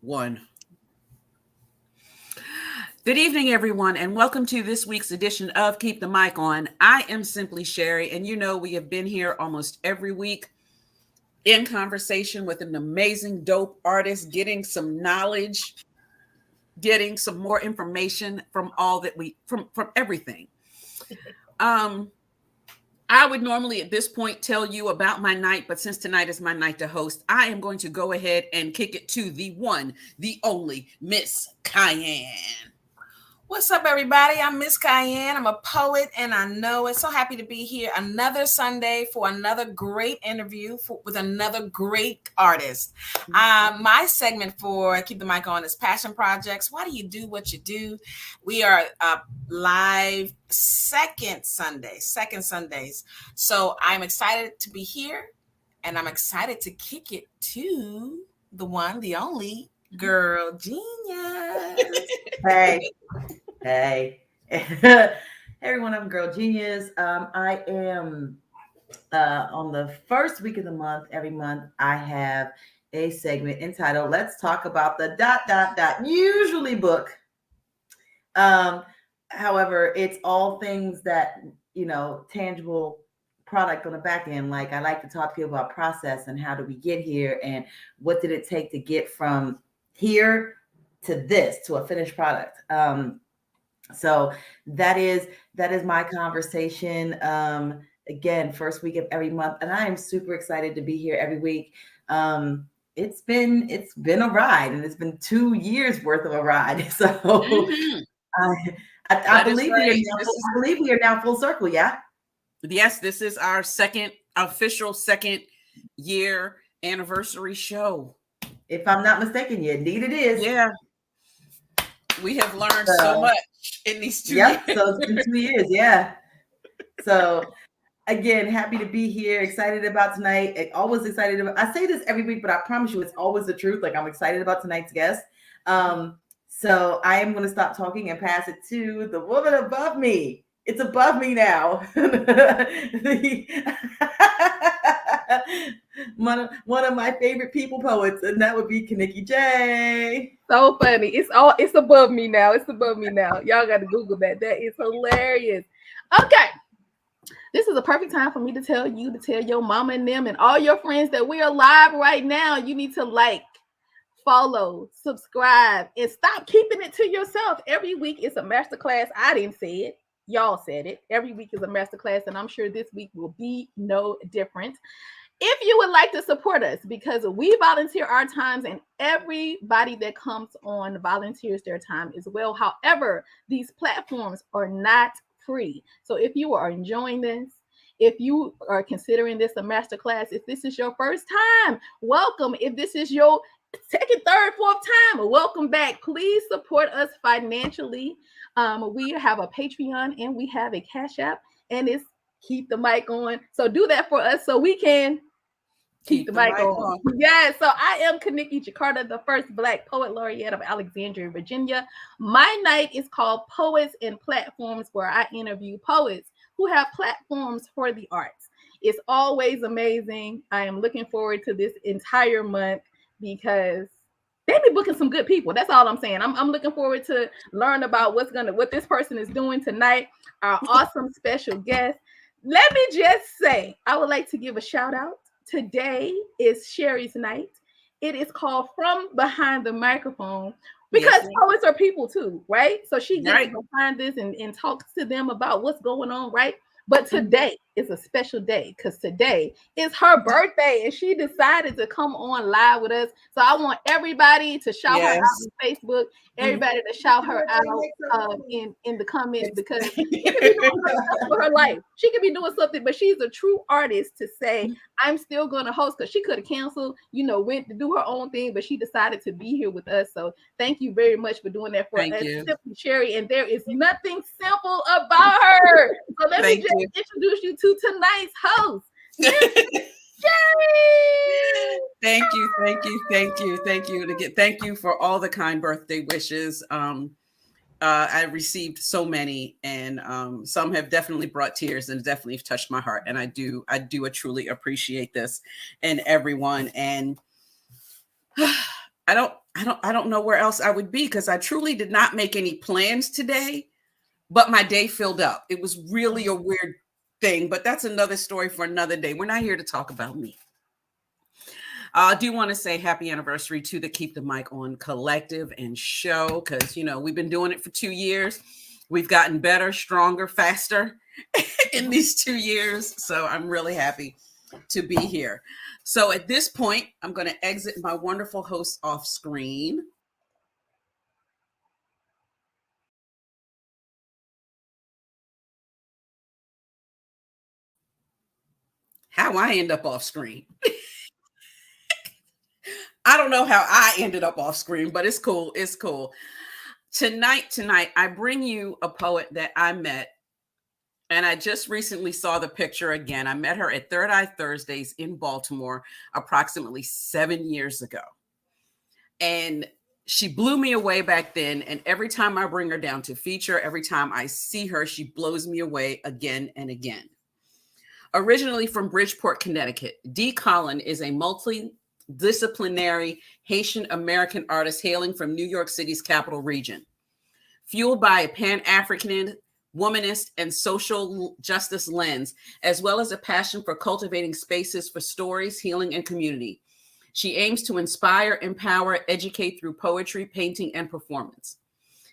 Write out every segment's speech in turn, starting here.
one. Good evening, everyone, and welcome to this week's edition of Keep the Mic On. I am Simply Sherry, and you know we have been here almost every week in conversation with an amazing, dope artist, getting some knowledge, getting some more information from all that from everything. I would normally at this point tell you about my night, but since tonight is my night to host, I am going to go ahead and kick it to the one, the only Miss Cayenne. What's up, everybody? I'm Miss Cayenne. I'm a poet, and I know it. So happy to be here another Sunday for another great interview with another great artist. My segment for Keep the Mic On is Passion Projects. Why do you do what you do? We are live second Sundays. So I'm excited to be here, and I'm excited to kick it to the one, the only Girl Genius. Hey, everyone, I'm Girl Genius. I am on the first week of the month, every month, I have a segment entitled Let's Talk About the ... usually book. However, it's all things that, tangible product on the back end. Like I like to talk to people about process and how do we get here and what did it take to get from here to this, to a finished product. So that is my conversation. Again, first week of every month, and I am super excited to be here every week. It's been a ride, and it's been 2 years worth of a ride. So I believe we are now full circle. Yeah. Yes, this is our official second year anniversary show. If I'm not mistaken, indeed it is. Yeah. We have learned so much in these 2 years. So it's been 2 years, yeah. So again, happy to be here, excited about tonight. Always excited about, I say this every week, but I promise you it's always the truth. Like I'm excited about tonight's guest. So I am going to stop talking and pass it to the woman above me. It's above me now. One of my favorite people poets, and that would be Kaniki J. So funny. It's above me now. It's above me now. Y'all got to Google that. That is hilarious. Okay. This is a perfect time for me to tell your mama and them and all your friends that we are live right now. You need to like, follow, subscribe, and stop keeping it to yourself. Every week is a masterclass. I didn't say it. Y'all said it. Every week is a masterclass, and I'm sure this week will be no different. If you would like to support us, because we volunteer our times and everybody that comes on volunteers their time as well. However, these platforms are not free. So if you are enjoying this, if you are considering this a masterclass, if this is your first time, welcome. If this is your second, third, fourth time, welcome back. Please support us financially. We have a Patreon and we have a Cash App, and it's Keep the Mic On. So do that for us so we can keep the mic on. Yeah, so I am Kaniki Jakarta, the first Black Poet Laureate of Alexandria, Virginia. My night is called Poets and Platforms, where I interview poets who have platforms for the arts. It's always amazing. I am looking forward to this entire month because they be booking some good people. That's all I'm saying. I'm looking forward to learn about what this person is doing tonight. Our awesome special guest. Let me just say, I would like to give a shout out. Today is Sherry's night. It is called From Behind the Microphone because poets are people too, right? So she gets behind this and talks to them about what's going on, right? But today is a special day because today is her birthday and she decided to come on live with us. So I want everybody to shout her out on Facebook, everybody to shout her out in the comments because she could be doing something for her life. She could be doing something, but she's a true artist to say, I'm still going to host because she could have canceled, went to do her own thing, but she decided to be here with us. So thank you very much for doing that for us, Simply Sherry. And there is nothing simple about her. So let me just introduce you to tonight's host. Thank you. Again, thank you for all the kind birthday wishes. I received so many, and some have definitely brought tears and definitely touched my heart. And I truly appreciate this and everyone. And I don't know where else I would be, because I truly did not make any plans today, but my day filled up. It was really a weird thing, but that's another story for another day. We're not here to talk about me. I do want to say happy anniversary to the Keep the Mic On collective and show, because, we've been doing it for 2 years. We've gotten better, stronger, faster in these 2 years. So I'm really happy to be here. So at this point, I'm going to exit my wonderful host off screen. How I end up off screen. I don't know how I ended up off screen, but it's cool. It's cool. Tonight, I bring you a poet that I met, and I just recently saw the picture again. I met her at Third Eye Thursdays in Baltimore approximately 7 years ago. And she blew me away back then. And every time I bring her down to feature, every time I see her, she blows me away again and again. Originally from Bridgeport, Connecticut, Colin is a multidisciplinary Haitian American artist hailing from New York City's capital region. Fueled by a Pan-African, womanist, and social justice lens, as well as a passion for cultivating spaces for stories, healing, and community. She aims to inspire, empower, educate through poetry, painting, and performance.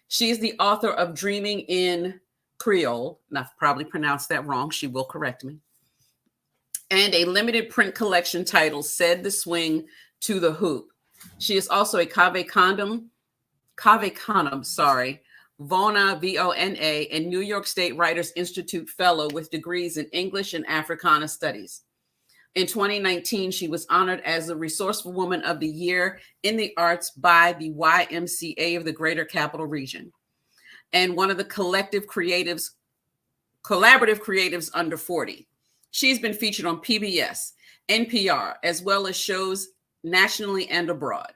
She is the author of Dreaming in Kreyol, and I've probably pronounced that wrong. She will correct me. And a limited print collection titled Said the Swing to the Hoop. She is also a Cave Canem, VONA, VONA, and New York State Writers Institute Fellow with degrees in English and Africana Studies. In 2019, she was honored as the Resourceful Woman of the Year in the Arts by the YWCA of the Greater Capital Region, and one of the collaborative creatives under 40. She's been featured on PBS, NPR, as well as shows nationally and abroad.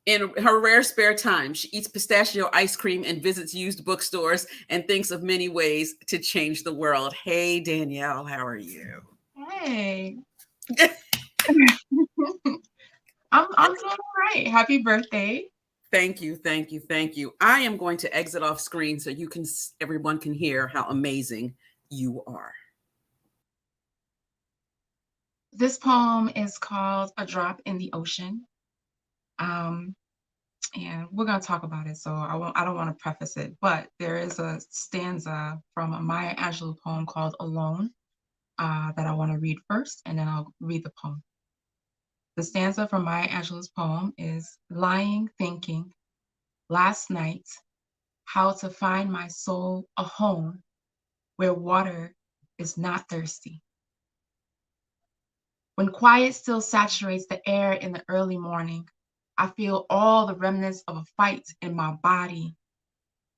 In her rare spare time, she eats pistachio ice cream and visits used bookstores and thinks of many ways to change the world. Hey, Danielle, how are you? Hey. I'm doing all right. Happy birthday. Thank you. I am going to exit off screen so everyone can hear how amazing you are. This poem is called A Drop in the Ocean. And we're going to talk about it, so I don't want to preface it, but there is a stanza from a Maya Angelou poem called Alone that I want to read first, and then I'll read the poem. The stanza from Maya Angelou's poem is lying, thinking, last night, how to find my soul a home where water is not thirsty. When quiet still saturates the air in the early morning, I feel all the remnants of a fight in my body.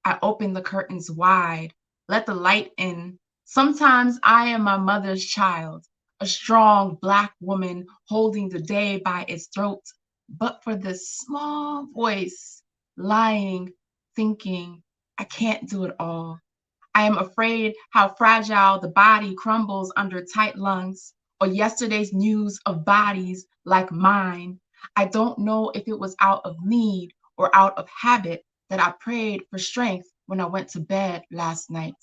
I open the curtains wide, let the light in. Sometimes I am my mother's child, a strong Black woman holding the day by its throat. But for this small voice, lying, thinking, I can't do it all. I am afraid how fragile the body crumbles under tight lungs, or yesterday's news of bodies like mine. I don't know if it was out of need or out of habit that I prayed for strength when I went to bed last night.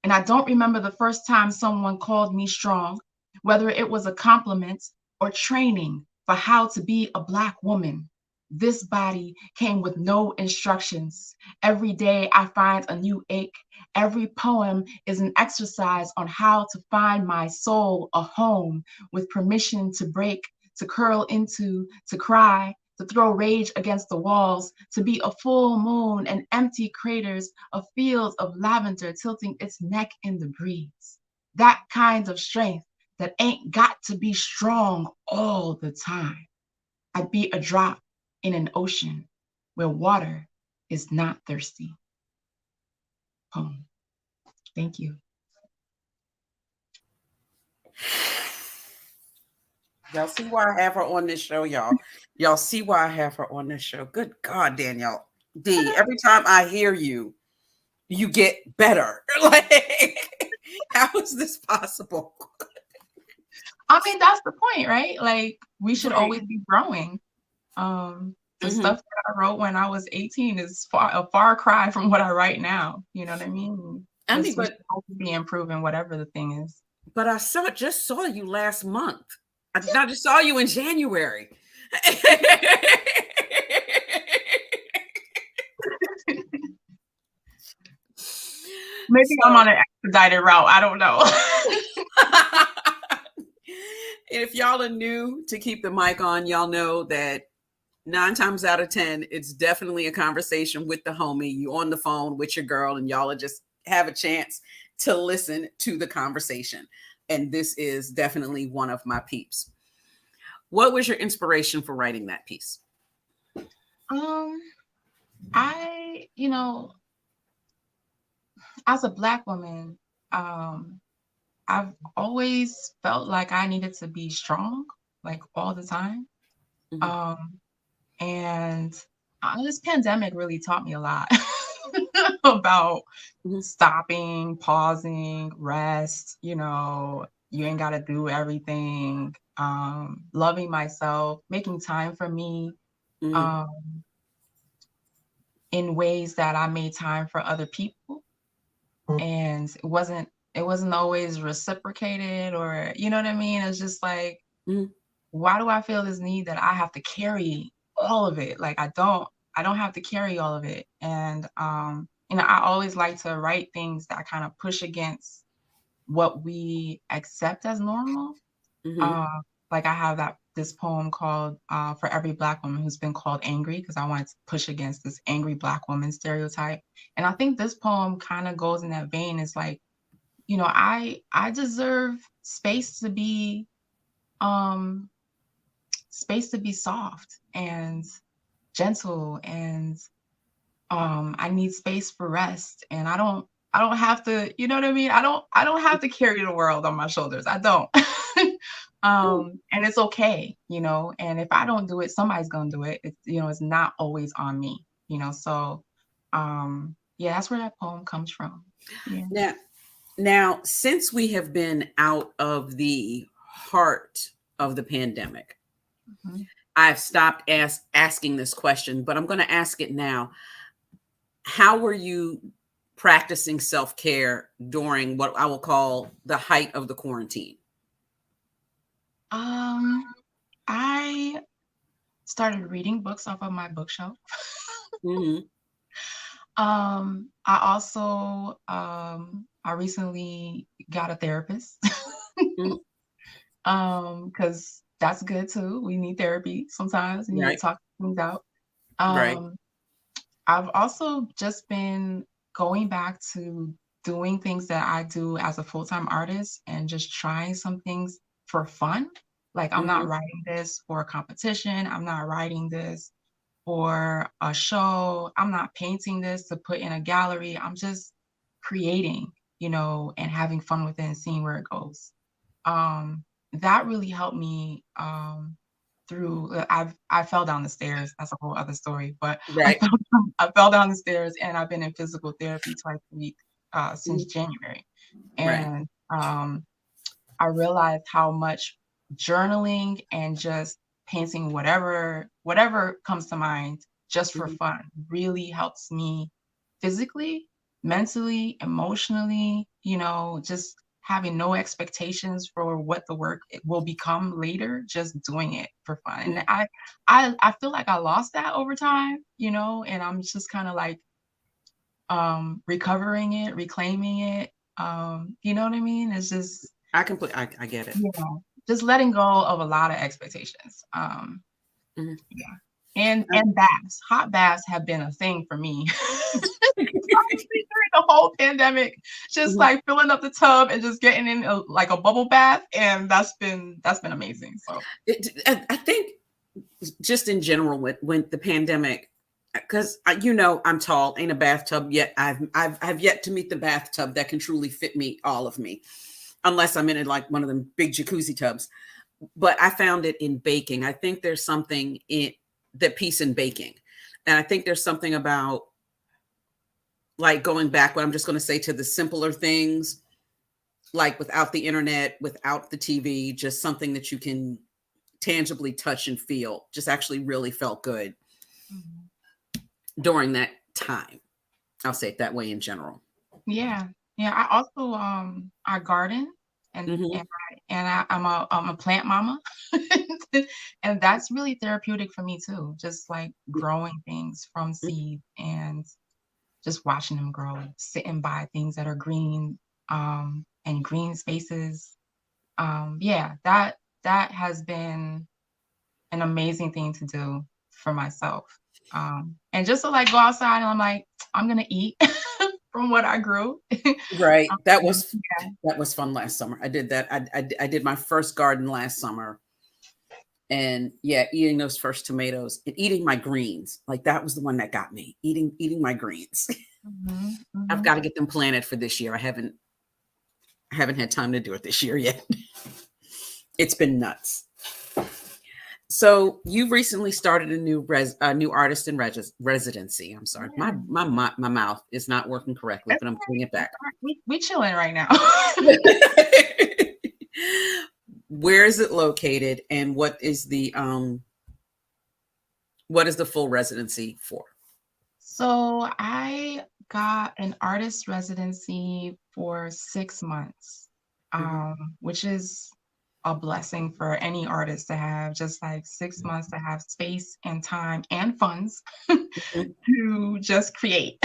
And I don't remember the first time someone called me strong, whether it was a compliment or training for how to be a Black woman. This body came with no instructions. Every day I find a new ache. Every poem is an exercise on how to find my soul a home with permission to break, to curl into, to cry, to throw rage against the walls, to be a full moon and empty craters, a field of lavender tilting its neck in the breeze. That kind of strength that ain't got to be strong all the time. I'd be a drop in an ocean where water is not thirsty. Poem. Thank you. Y'all see why I have her on this show, y'all. Y'all see why I have her on this show. Good God, Danielle. D, every time I hear you, you get better. Like, how is this possible? I mean, that's the point, right? Like, we should Right. always be growing. The stuff that I wrote when I was 18 is a far cry from what I write now. You know what I mean? I mean, but be improving whatever the thing is. But I just saw you last month. I just saw you in January. Maybe I'm on an expedited route. I don't know. If y'all are new to Keep the Mic On, y'all know that 9 times out of 10, it's definitely a conversation with the homie. You on the phone with your girl, and y'all are just have a chance to listen to the conversation. And this is definitely one of my peeps. What was your inspiration for writing that piece? I, as a Black woman, I've always felt like I needed to be strong, like all the time. And this pandemic really taught me a lot about stopping, pausing, rest, you ain't got to do everything, loving myself, making time for me, in ways that I made time for other people. And it wasn't always reciprocated, or, you know what I mean? It's just like, why do I feel this need that I have to carry all of it? Like, I don't have to carry all of it. And, I always like to write things that kind of push against what we accept as normal. Like, I have this poem called For Every Black Woman Who's Been Called Angry, because I wanted to push against this angry Black woman stereotype. And I think this poem kind of goes in that vein. It's like, I deserve space to be soft and gentle, and I need space for rest, and I don't have to, you know what I mean? I don't have to carry the world on my shoulders. I don't. And it's okay, and if I don't do it, somebody's gonna do it. It's, it's not always on me, so that's where that poem comes from. Now, since we have been out of the heart of the pandemic, I've stopped asking this question, but I'm going to ask it now. How were you practicing self-care during what I will call the height of the quarantine? I started reading books off of my bookshelf. I also, I recently got a therapist, because that's good too. We need therapy sometimes, and you need to talk things out. I've also just been going back to doing things that I do as a full-time artist, and just trying some things for fun. Like, I'm not writing this for a competition. I'm not writing this for a show. I'm not painting this to put in a gallery. I'm just creating, and having fun with it and seeing where it goes. That really helped me through. I fell down the stairs. That's a whole other story. But I fell down the stairs, and I've been in physical therapy twice a week since January. And I realized how much journaling and just painting whatever comes to mind just for fun really helps me physically, mentally, emotionally, just having no expectations for what the work will become later, just doing it for fun. And I feel like I lost that over time, and I'm just kind of like recovering it, reclaiming it. You know what I mean? It's just I get it. Just letting go of a lot of expectations. And baths. Hot baths have been a thing for me. During the whole pandemic, just like filling up the tub and just getting in like a bubble bath, and that's been amazing. So I think just in general when the pandemic, because I'm tall, ain't a bathtub yet. I've yet to meet the bathtub that can truly fit me, all of me, unless I'm in like one of them big jacuzzi tubs. But I found it in baking. I think there's something in the piece in baking, and I think there's something about like going back, what I'm just going to say, to the simpler things, like without the internet, without the TV, just something that you can tangibly touch and feel, just actually really felt good Mhm. during that time. I'll say it that way in general. Yeah. Yeah. I also I garden and Mhm. I'm a plant mama. And that's really therapeutic for me too. Just like growing things from seed and just watching them grow, sitting by things that are green, and green spaces. Yeah, that has been an amazing thing to do for myself. And just to like go outside and I'm like, I'm gonna eat from what I grew. Right. That was Yeah. fun last summer. I did that. I did my first garden last summer. And yeah, eating those first tomatoes and eating my greens. Like that was the one that got me. Eating my greens. Mhm, I've mhm. got to get them planted for this year. I haven't had time to do it this year yet. It's been nuts. So you recently started a new artist in residency. I'm sorry, Yeah. my mouth is not working correctly, It's but I'm putting it back. we chilling right now. Where is it located, and what is the full residency for? So I got an artist residency for 6 months, Mhm. which is a blessing for any artist to have, just like 6 months to have space and time and funds Mhm. to just create.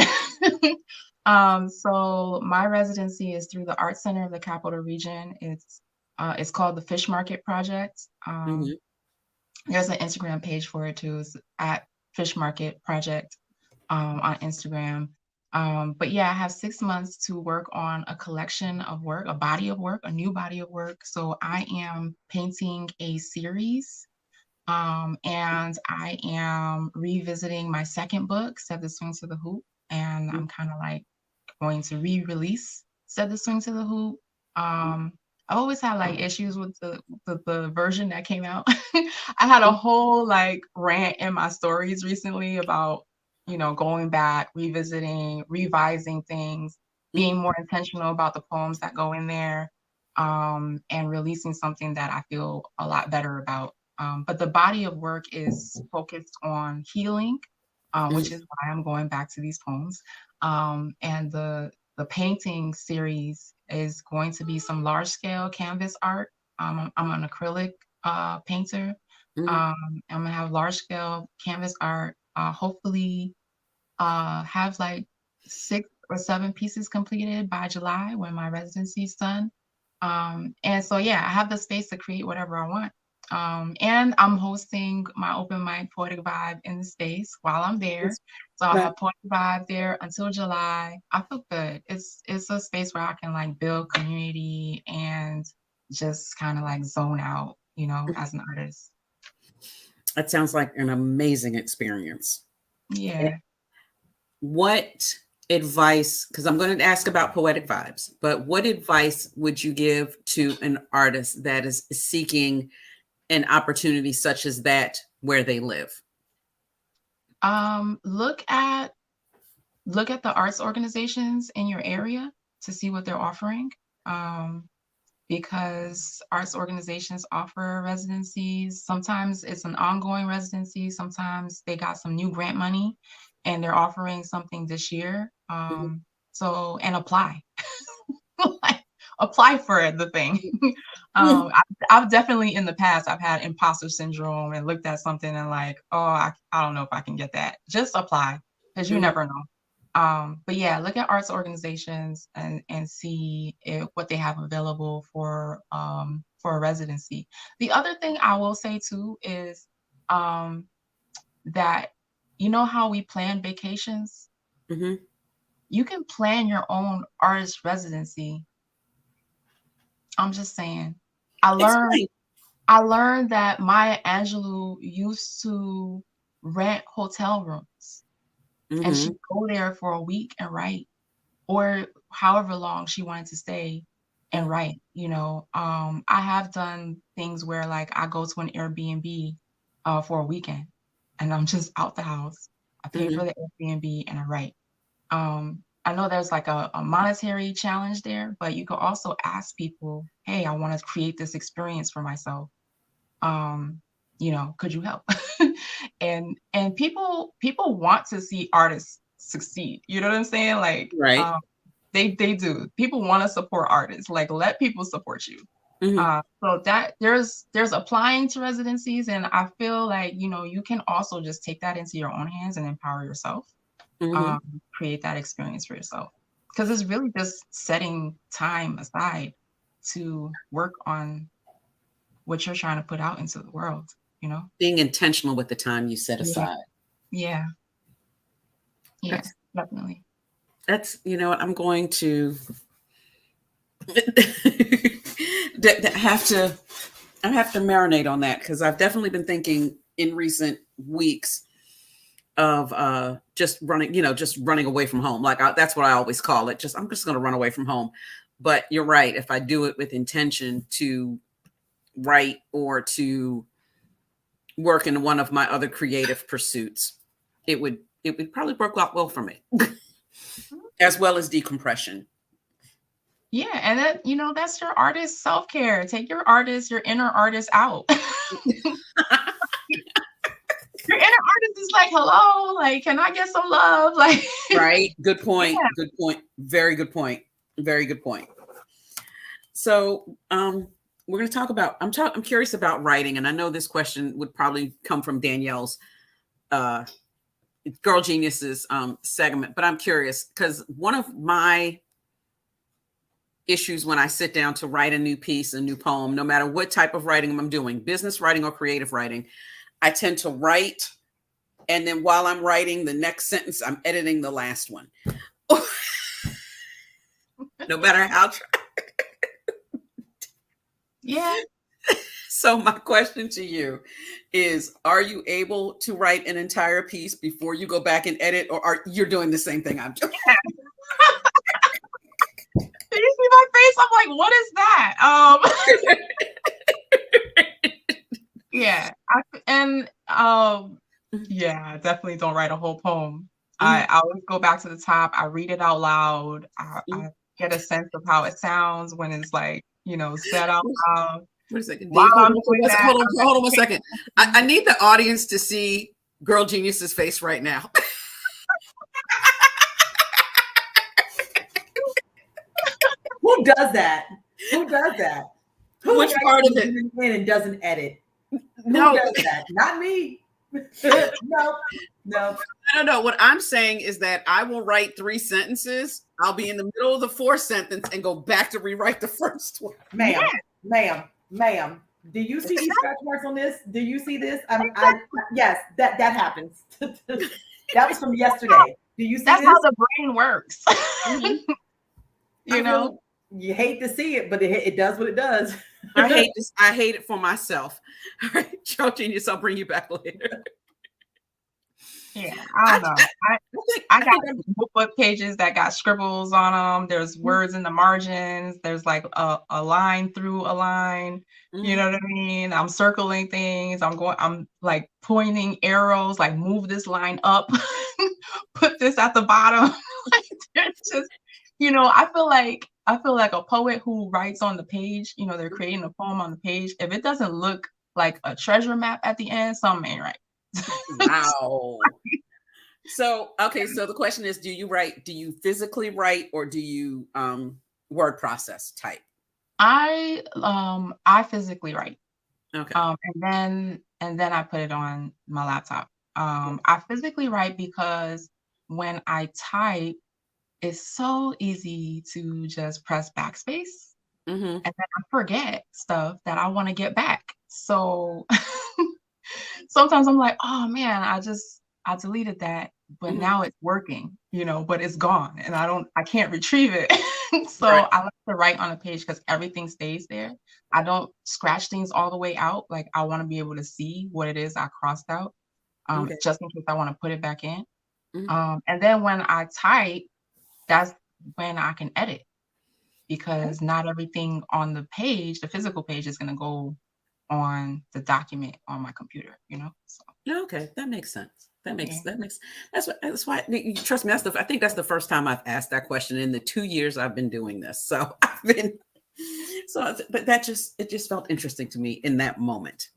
So my residency is through the Art Center of the Capital Region. It's called the Fish Market Project. Mhm. There's an Instagram page for it too. It's at Fish Market Project on Instagram. But yeah, I have 6 months to work on a collection of work, a body of work, a new body of work. So I am painting a series, and I am revisiting my second book, Set the Swing to the Hoop, and I'm kind of like going to re-release Set the Swing to the Hoop. I always had like issues with the version that came out. I had a whole like rant in my stories recently about, going back, revisiting, revising things, being more intentional about the poems that go in there, and releasing something that I feel a lot better about. But the body of work is focused on healing, which is why I'm going back to these poems. And the painting series is going to be some large scale canvas art. I'm an acrylic painter. Mhm. I'm gonna have large scale canvas art. Hopefully, have like 6 or 7 pieces completed by July when my residency is done. And so yeah, I have the space to create whatever I want. And I'm hosting my open mic Poetic Vibe in the space while I'm there. It's So I'll not- have Poetic Vibe there until July. I feel good. It's a space where I can like build community and just kind of like zone out, as an artist. That sounds like an amazing experience. Yeah. What advice, because I'm going to ask about poetic vibes, but what advice would you give to an artist that is seeking an opportunity such as that where they live? Look at the arts organizations in your area to see what they're offering. Because arts organizations offer residencies. Sometimes it's an ongoing residency. Sometimes they got some new grant money and they're offering something this year. Mhm. And apply. Like, apply for the thing. I've definitely in the past, I've had imposter syndrome and looked at something and like, oh, I don't know if I can get that. Just apply because you Mhm. never know. But yeah, look at arts organizations and see what they have available for a residency. The other thing I will say too is that how we plan vacations, Mhm. you can plan your own artist residency. I'm just saying. I learned Explain. I learned that Maya Angelou used to rent hotel rooms and she'd Mhm. go there for a week and write, or however long she wanted to stay and write. I have done things where like I go to an Airbnb for a weekend and I'm just out the house. I pay for Mhm. the Airbnb and I write. I know there's like a monetary challenge there, but you could also ask people, hey, I want to create this experience for myself. could you help? and people want to see artists succeed. You know what I'm saying? Like, Right. They do. People want to support artists. Like, let people support you. Mhm. So that there's applying to residencies, and I feel like, you can also just take that into your own hands and empower yourself. Mhm. Create that experience for yourself, because it's really just setting time aside to work on what you're trying to put out into the world. Being intentional with the time you set aside. Yeah, definitely. That's, I'm going to I have to marinate on that, because I've definitely been thinking in recent weeks of just running away from home. Like, that's what I always call it. I'm just going to run away from home. But you're right. If I do it with intention to write or to work in one of my other creative pursuits, it would probably work out well for me, as well as decompression. Yeah, and that, that's your artist self-care. Take your inner artist out. Your inner artist is like, hello, like, can I get some love? Like, right. Good point. Yeah. Good point. Very good point. Very good point. So, we're going to talk about, I'm curious about writing. And I know this question would probably come from Danielle's, Girl Geniuses, segment, but I'm curious, because one of my issues when I sit down to write a new piece, a new poem, no matter what type of writing I'm doing, business writing or creative writing, I tend to write, and then while I'm writing the next sentence, I'm editing the last one. No matter how. Yeah. So my question to you is, are you able to write an entire piece before you go back and edit, or are you doing the same thing I'm doing? Yeah. You see my face? I'm like, what is that? Yeah. I definitely don't write a whole poem. I always go back to the top. I read it out loud. I get a sense of how it sounds when it's like, said out loud. Wait a second. Hold on 1 second. I need the audience to see Girl Genius's face right now. Who does that? Which part of it? And doesn't edit? No. Who does that? Not me. No. No. What I'm saying is that I will write 3 sentences. I'll be in the middle of the 4th sentence and go back to rewrite the first one. Ma'am. Do you see these scratch marks on this? Do you see this? Yes, that happens. That was from yesterday. Do you see That's this? how the brain works. You hate to see it, but it does what it does. I hate it for myself. All right, Girl Genius, I'll bring you back later. Yeah, I don't know. I got book pages that got scribbles on them. There's words in the margins. There's like a line through a line. You know what I mean? I'm circling things. I'm like pointing arrows, like move this line up, put this at the bottom. Like, there's just, I feel like a poet who writes on the page, they're creating a poem on the page. If it doesn't look like a treasure map at the end, something ain't right. Wow. So the question is, do you physically write, or do you word process type? I physically write. Okay. And then I put it on my laptop. I physically write because when I type, it's so easy to just press backspace, and then I forget stuff that I want to get back. So sometimes I'm like, oh man, I deleted that, but now it's working, but it's gone and I can't retrieve it. So right. I like to write on a page because everything stays there. I don't scratch things all the way out. Like, I want to be able to see what it is I crossed out, just in case I want to put it back in. And then when I type, that's when I can edit, because not everything on the page, the physical page, is going to go on the document on my computer, So. Okay, that makes sense. That's why, trust me, I think that's the first time I've asked that question in the 2 years I've been doing this. So but it just felt interesting to me in that moment.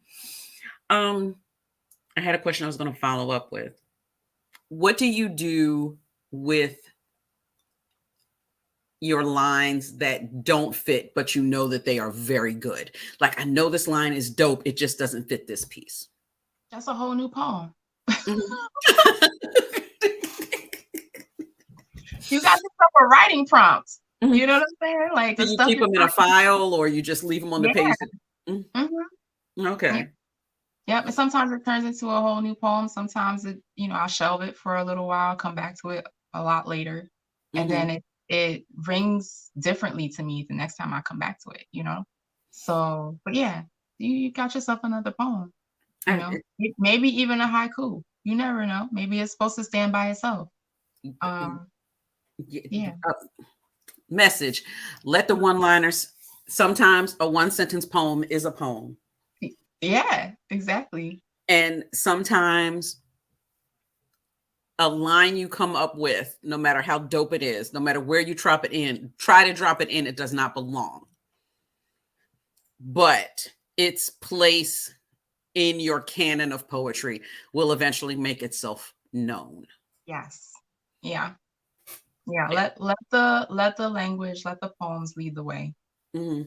I had a question I was going to follow up with. What do you do with your lines that don't fit, but you know that they are very good? Like, I know this line is dope. It just doesn't fit this piece. That's a whole new poem. You got to stuff for writing prompts. You know what I'm saying? Like, do you keep them in a file, or you just leave them on the page? Okay. Yep. And sometimes it turns into a whole new poem. Sometimes it, I'll shelve it for a little while, come back to it a lot later, and then it rings differently to me the next time I come back to it. So, but yeah, you got yourself another poem. Maybe even a haiku. You never know. Maybe it's supposed to stand by itself. Yeah. Message. Let the one-liners. Sometimes a one-sentence poem is a poem. Yeah, exactly. And sometimes a line you come up with, no matter how dope it is, no matter where you drop it in, try to drop it in, it does not belong. But its place in your canon of poetry will eventually make itself known. Yes. Yeah. Yeah. Let the language, let the poems lead the way. We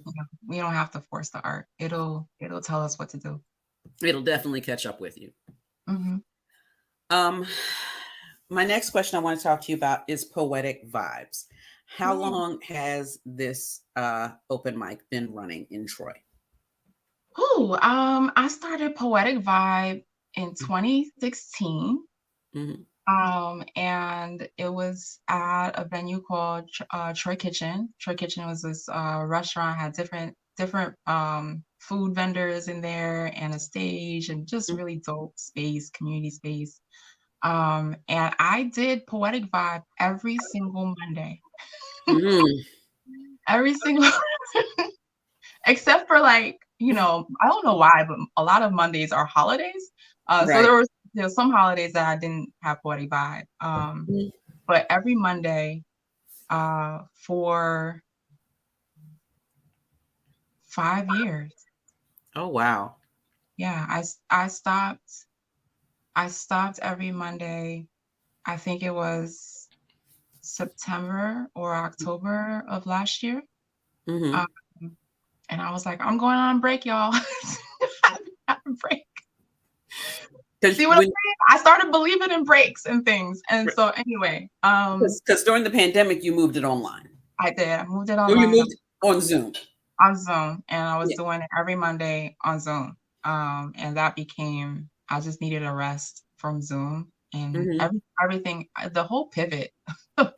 don't have to force the art. It'll tell us what to do. It'll definitely catch up with you. My next question I want to talk to you about is poetic vibes. How long has this open mic been running in Troy? I started Poetic Vibe in 2016. And it was at a venue called Troy Kitchen. Troy Kitchen was this restaurant, had different food vendors in there and a stage and just really dope space, community space. And I did Poetic Vibe every single Monday. Every single, except for I don't know why, but a lot of Mondays are holidays. So there was some holidays that I didn't have Poetic Vibe. But every Monday for 5 years. Oh, wow. Yeah, I stopped every Monday. I think it was September or October of last year. And I was like, I'm going on break, y'all. I have a break. See what I'm saying? I started believing in breaks and things. And so anyway. Because during the pandemic, you moved it online. I did. I moved it online. You moved it on Zoom. On Zoom. And I was doing it every Monday on Zoom. And that became, I just needed a rest from Zoom. And everything, the whole pivot of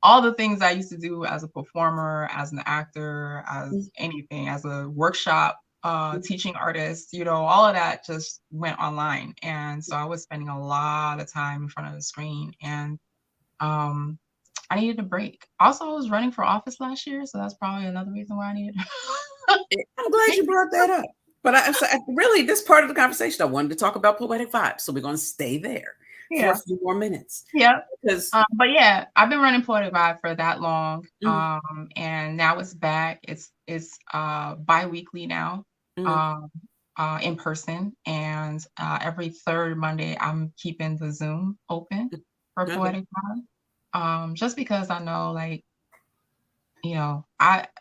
all the things I used to do as a performer, as an actor, as anything, as a workshop teaching artist, all of that just went online. And so I was spending a lot of time in front of the screen, and I needed a break. Also, I was running for office last year, so that's probably another reason why I needed. I'm glad you brought that up. But really, this part of the conversation, I wanted to talk about Poetic Vibes, so we're going to stay there for a few more minutes. Yeah. But yeah, I've been running Poetic Vibe for that long, and now it's back. It's bi-weekly now, in person, and every third Monday I'm keeping the Zoom open for Poetic Vibe, just because I know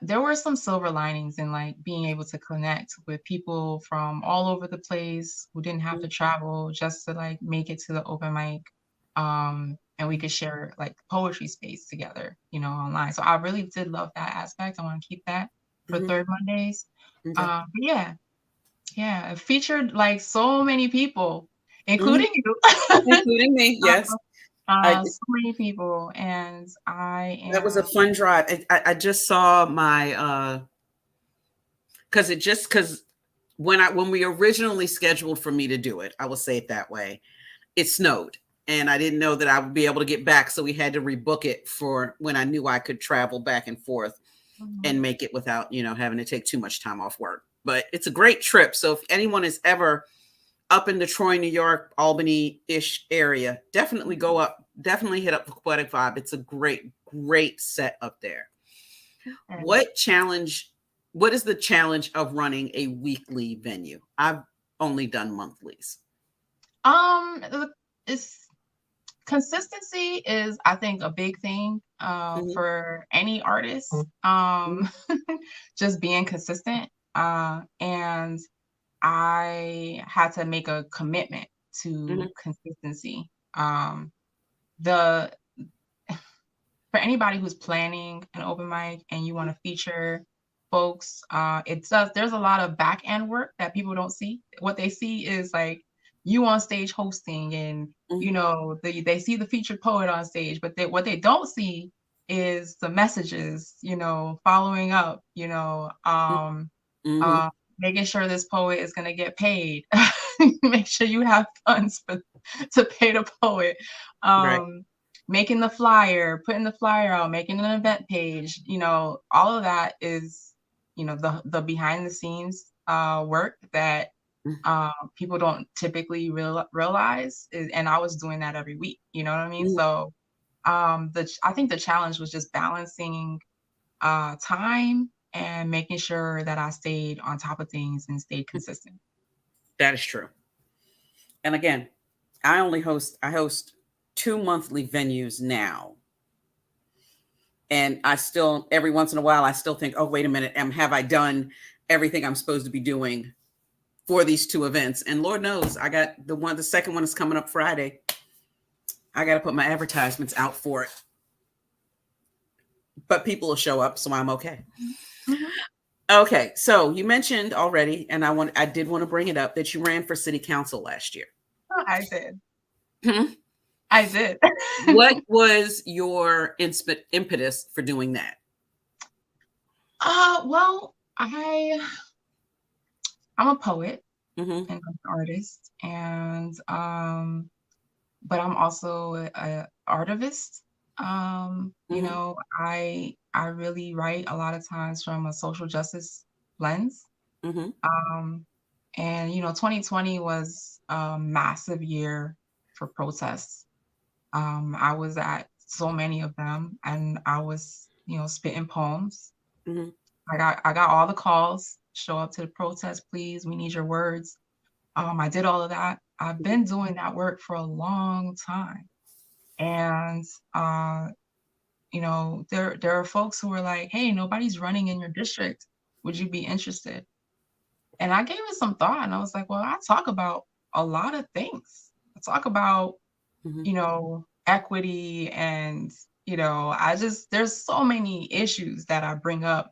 there were some silver linings in being able to connect with people from all over the place who didn't have to travel just to make it to the open mic. And we could share poetry space together, online. So I really did love that aspect. I want to keep that for third Mondays. But yeah, it featured so many people, including you. Including me, yes. So many people, and that was a fun drive. I just saw my because when we originally scheduled for me to do it, I will say it that way, it snowed and I didn't know that I would be able to get back, so we had to rebook it for when I knew I could travel back and forth and make it without having to take too much time off work. But it's a great trip, so if anyone is ever up in the Troy, New York, Albany-ish area, definitely go up. Definitely hit up the Poetic Vibe. It's a great, great set up there. What is the challenge of running a weekly venue? I've only done monthlies? It's consistency is, I think, a big thing for any artist. Just being consistent. And I had to make a commitment to consistency. For anybody who's planning an open mic and you want to feature folks, there's a lot of back end work that people don't see. What they see is like you on stage hosting, and you know, they see the featured poet on stage, but what they don't see is the messages, you know, following up, you know, making sure this poet is going to get paid. Make sure you have funds to pay the poet. Making the flyer, putting the flyer out, making an event page, you know, all of that is, you know, the behind the scenes work that people don't typically realize. And I was doing that every week, you know what I mean? So I think the challenge was just balancing time and making sure that I stayed on top of things and stayed consistent. That is true. And again, I host 2 monthly venues now. And I still, every once in a while, I still think, oh, wait a minute, have I done everything I'm supposed to be doing for these 2 events? And Lord knows, I got the second one is coming up Friday. I got to put my advertisements out for it. But people will show up, so I'm okay. Okay, so you mentioned already, and I did want to bring it up, that you ran for city council last year. Oh, I did. I did. What was your impetus for doing that? Well, I'm a poet and I'm an artist, and but I'm also an artivist. You know, I really write a lot of times from a social justice lens. And you know, 2020 was a massive year for protests. I was at so many of them, and I was, you know, spitting poems. I got all the calls, show up to the protest, please, we need your words. I did all of that. I've been doing that work for a long time. And you know, there are folks who were like, hey, nobody's running in your district. Would you be interested? And I gave it some thought, and I was like, well, I talk about a lot of things. I talk about, you know, equity, and, you know, there's so many issues that I bring up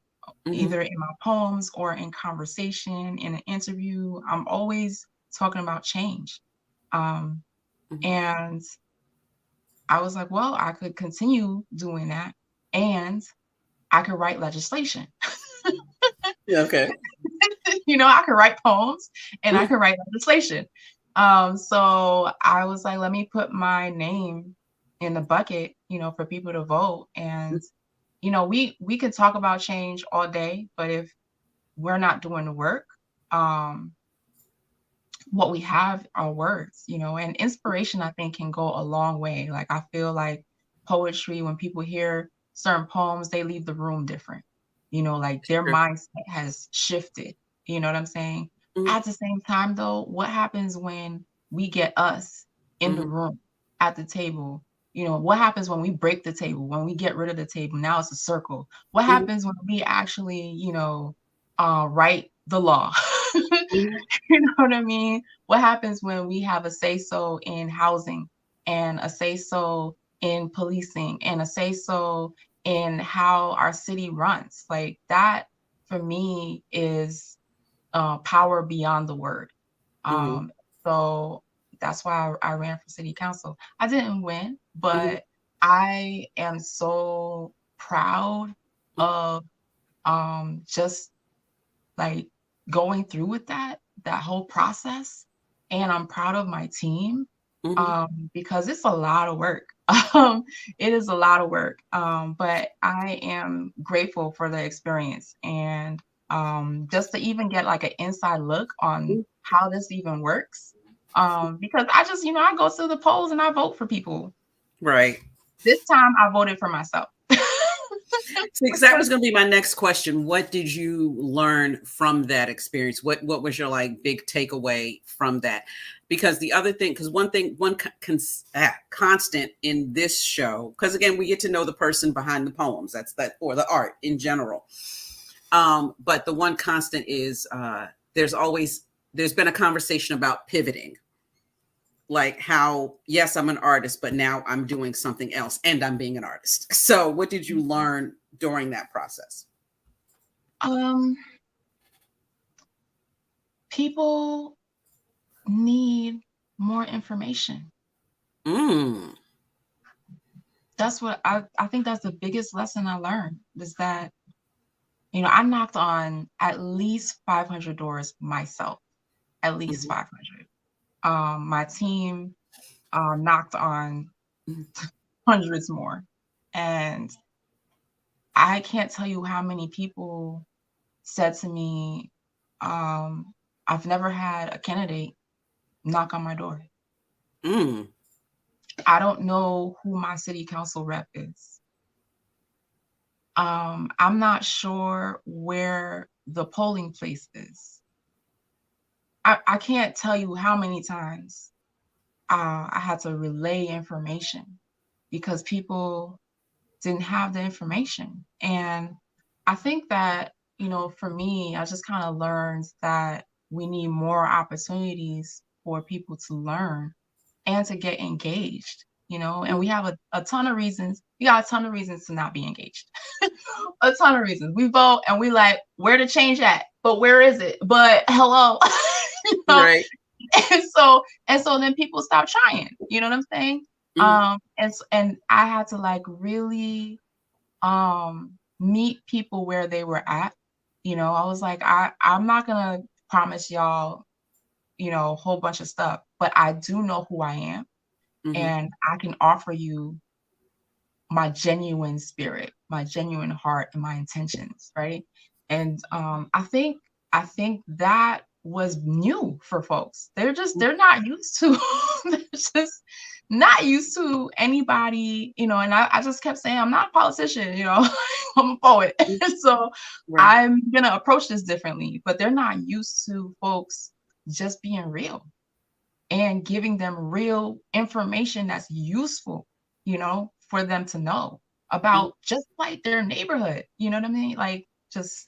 either in my poems or in conversation, in an interview. I'm always talking about change. And I was like, well, I could continue doing that, and I could write legislation. Okay. You know, I could write poems and I could write legislation. So I was like, let me put my name in the bucket, you know, for people to vote. And, you know, we could talk about change all day, but if we're not doing the work, what we have are words, you know, and inspiration, I think, can go a long way. Like, I feel like poetry, when people hear certain poems, they leave the room different, you know, like their mindset has shifted. You know what I'm saying? At the same time, though, what happens when we get us in the room at the table? You know, what happens when we break the table, when we get rid of the table? Now it's a circle. What happens when we actually, you know, write the law? You know what I mean? What happens when we have a say-so in housing, and a say-so in policing, and a say-so in how our city runs? Like, that, for me, is power beyond the word. So that's why I ran for city council. I didn't win, but I am so proud of just like going through with that whole process. And I'm proud of my team because it's a lot of work. It is a lot of work. But I am grateful for the experience, and just to even get like an inside look on how this even works. Because I just, you know, I go to the polls and I vote for people. Right. This time I voted for myself. Because that was going to be my next question. What did you learn from that experience? What was your like big takeaway from that? Because the other thing, because one constant in this show, because again, we get to know the person behind the poems, or the art in general. But the one constant is there's been a conversation about pivoting. Like how, yes, I'm an artist, but now I'm doing something else and I'm being an artist. So what did you learn during that process? People need more information. That's what I think that's the biggest lesson I learned, is that, I knocked on at least 500 doors myself, at least 500. My team knocked on hundreds more. And I can't tell you how many people said to me, I've never had a candidate knock on my door. I don't know who my city council rep is. I'm not sure where the polling place is. I can't tell you how many times I had to relay information because people didn't have the information. And I think that, for me, I just kind of learned that we need more opportunities for people to learn and to get engaged, and we have a ton of reasons. We got a ton of reasons to not be engaged. A ton of reasons. We vote and we like, where to change at, but where is it? But hello. Right. And so then people stop trying, you know what I'm saying? And I had to like really meet people where they were at. I was like, I'm not gonna promise y'all, a whole bunch of stuff, but I do know who I am. And I can offer you my genuine spirit, my genuine heart, and my intentions, right? And I think that was new for folks. They're not used to they're just not used to anybody, and I just kept saying, I'm not a politician, I'm a poet. So right. I'm gonna approach this differently, but they're not used to folks just being real and giving them real information that's useful, for them to know about just like their neighborhood. You know what I mean? Like just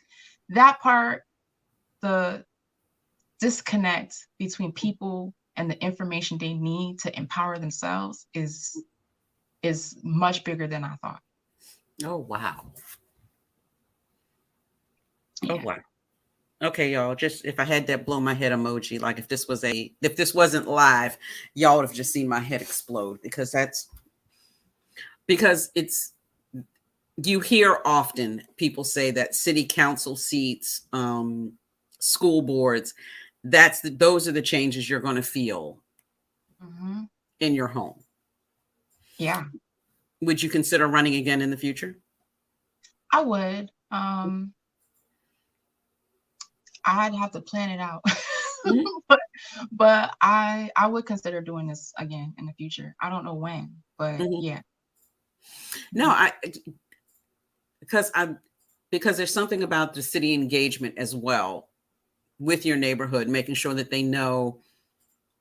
that part, the disconnect between people and the information they need to empower themselves is much bigger than I thought. Oh, wow. Yeah. Oh, wow. Okay, y'all, just if I had that blow my head emoji, like if this wasn't live, y'all would have just seen my head explode, because it's, you hear often people say that city council seats, school boards, those are the changes you're going to feel in your home. Yeah. Would you consider running again in the future? I would. I'd have to plan it out. but I would consider doing this again in the future. I don't know when, but yeah. No, because there's something about the city engagement as well with your neighborhood, making sure that they know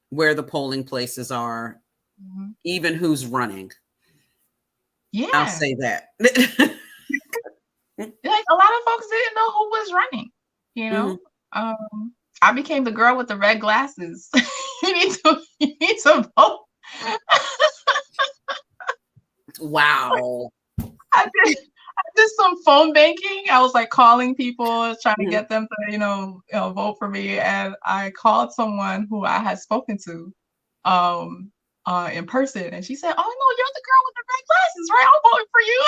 where the polling places are, even who's running. Yeah. I'll say that. Like a lot of folks didn't know who was running, I became the girl with the red glasses. You need to vote. Wow. I did some phone banking. I was like calling people, trying to get them to, vote for me. And I called someone who I had spoken to in person. And she said, "Oh no, you're the girl with the red glasses, right? I'm voting for you."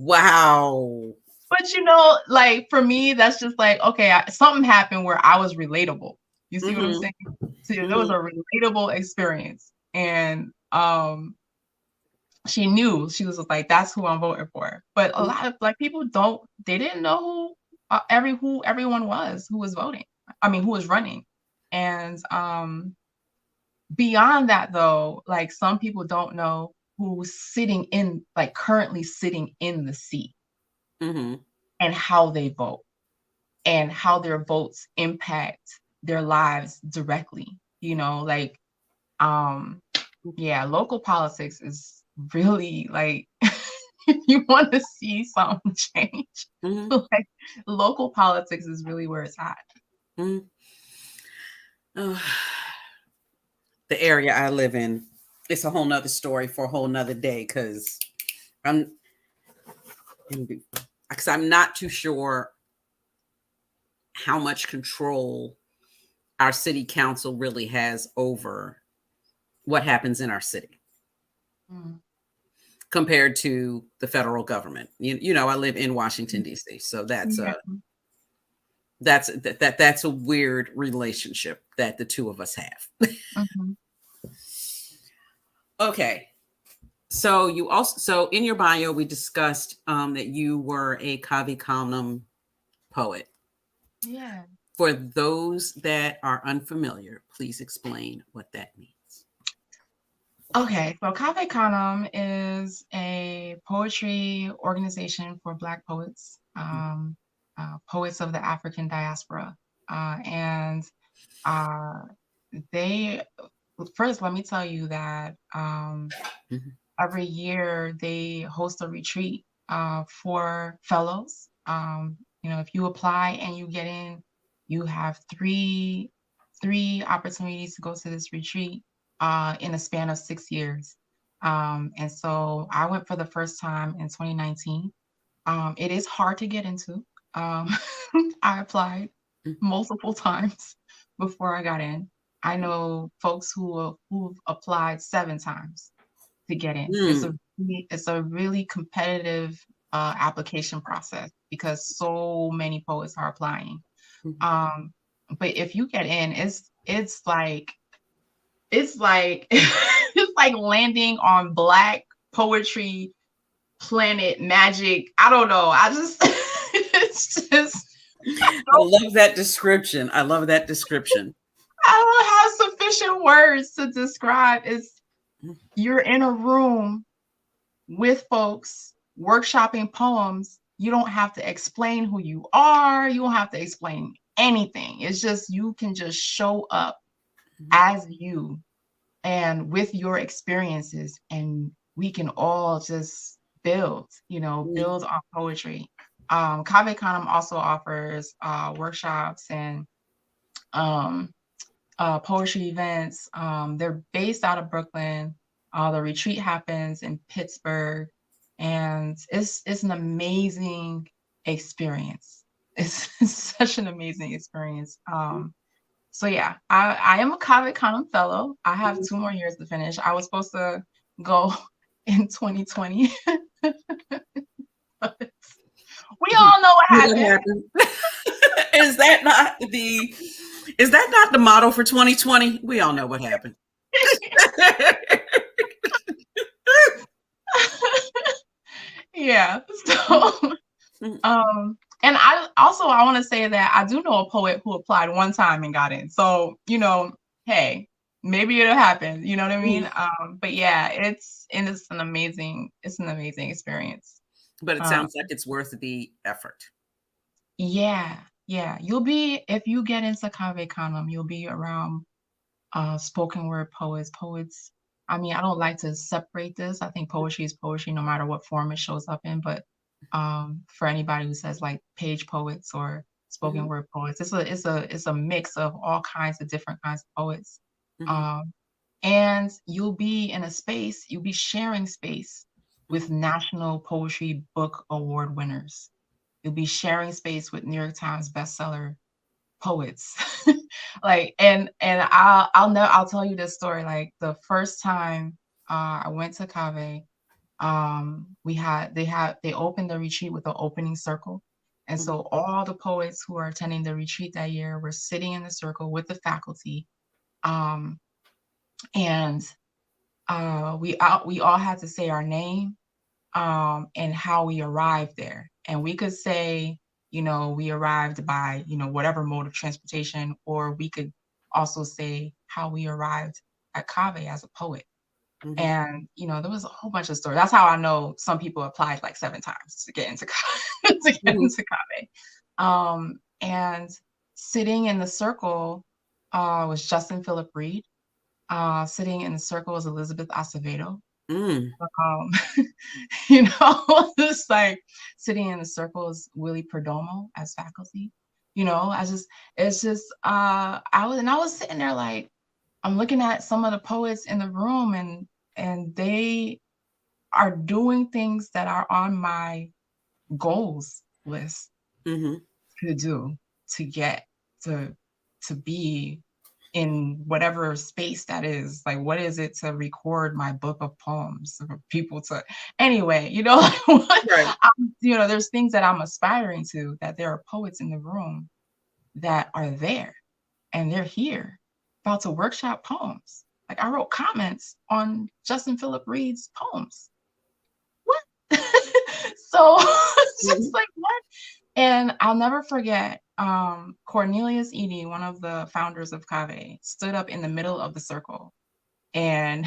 Wow. But like for me, that's just like, okay, something happened where I was relatable. You see what I'm saying? So there was a relatable experience. And she knew, she was like, that's who I'm voting for. But a lot of like people they didn't know who everyone was who was voting. I mean, who was running. And beyond that though, like some people don't know who's currently sitting in the seat, Mm-hmm. and how they vote and how their votes impact their lives directly. Local politics is really like, if you want to see something change, Mm-hmm. like local politics is really where it's at. Mm-hmm. The area I live in, it's a whole nother story for a whole nother day, because I'm not too sure how much control our city council really has over what happens in our city compared to the federal government. I live in Washington, D.C., so that's a weird relationship that the two of us have. Mm-hmm. Okay. So in your bio, we discussed that you were a Cave Canem poet. Yeah. For those that are unfamiliar, please explain what that means. Okay, so Cave Canem is a poetry organization for Black poets, poets of the African diaspora. And first, let me tell you that every year they host a retreat for fellows. If you apply and you get in, you have three opportunities to go to this retreat in a span of 6 years. And so I went for the first time in 2019. It is hard to get into. I applied multiple times before I got in. I know folks who've applied 7 times to get in. It's a really competitive application process because so many poets are applying. But if you get in, it's like it's like landing on Black poetry planet magic. I don't know. It's just I love that description. I don't have sufficient words to describe. You're in a room with folks workshopping poems. You don't have to explain who you are. You don't have to explain anything. It's just, you can just show up as you and with your experiences, and we can all just build on poetry. Cave Canem also offers workshops and poetry events. They're based out of Brooklyn. The retreat happens in Pittsburgh, and it's an amazing experience. It's such an amazing experience. So yeah, I am a Cave Canem fellow. I have 2 more years to finish. I was supposed to go in 2020. We all know what happened. Is that not the motto for 2020? We all know what happened. Yeah. So and I want to say that I do know a poet who applied 1 time and got in. So, hey, maybe it'll happen. You know what I mean? But yeah, it's an amazing experience. But it sounds like it's worth the effort. Yeah. If you get into Cave Canem, you'll be around spoken word poets. I mean, I don't like to separate this. I think poetry is poetry no matter what form it shows up in. But for anybody who says like page poets or spoken word poets, it's a mix of all kinds of different kinds of poets. And you'll be sharing space with National Poetry Book Award winners. You'll be sharing space with New York Times bestseller poets. and I'll tell you this story. Like the first time I went to Cave, they opened the retreat with an opening circle. And so all the poets who are attending the retreat that year were sitting in the circle with the faculty. And we all had to say our name and how we arrived there. And we could say, we arrived by, whatever mode of transportation, or we could also say how we arrived at Cave as a poet. Mhm. And, you know, there was a whole bunch of stories. That's how I know some people applied like 7 times to get into Cave. And sitting in the circle was Justin Philip Reed. Sitting in the circle was Elizabeth Acevedo. Mm. You know, just like sitting in the circle is Willie Perdomo as faculty. You know, I was sitting there like, I'm looking at some of the poets in the room, and they are doing things that are on my goals list Mm-hmm. to do, to get to be in whatever space that is. Like, what is it to record my book of poems for people to, anyway, you know, Right. you know, there's things that I'm aspiring to, that there are poets in the room that are there and they're here about to workshop poems. Like, I wrote comments on Justin Philip Reed's poems. What? So it's just like, what? And I'll never forget, Cornelius Eady, one of the founders of Cave, stood up in the middle of the circle, and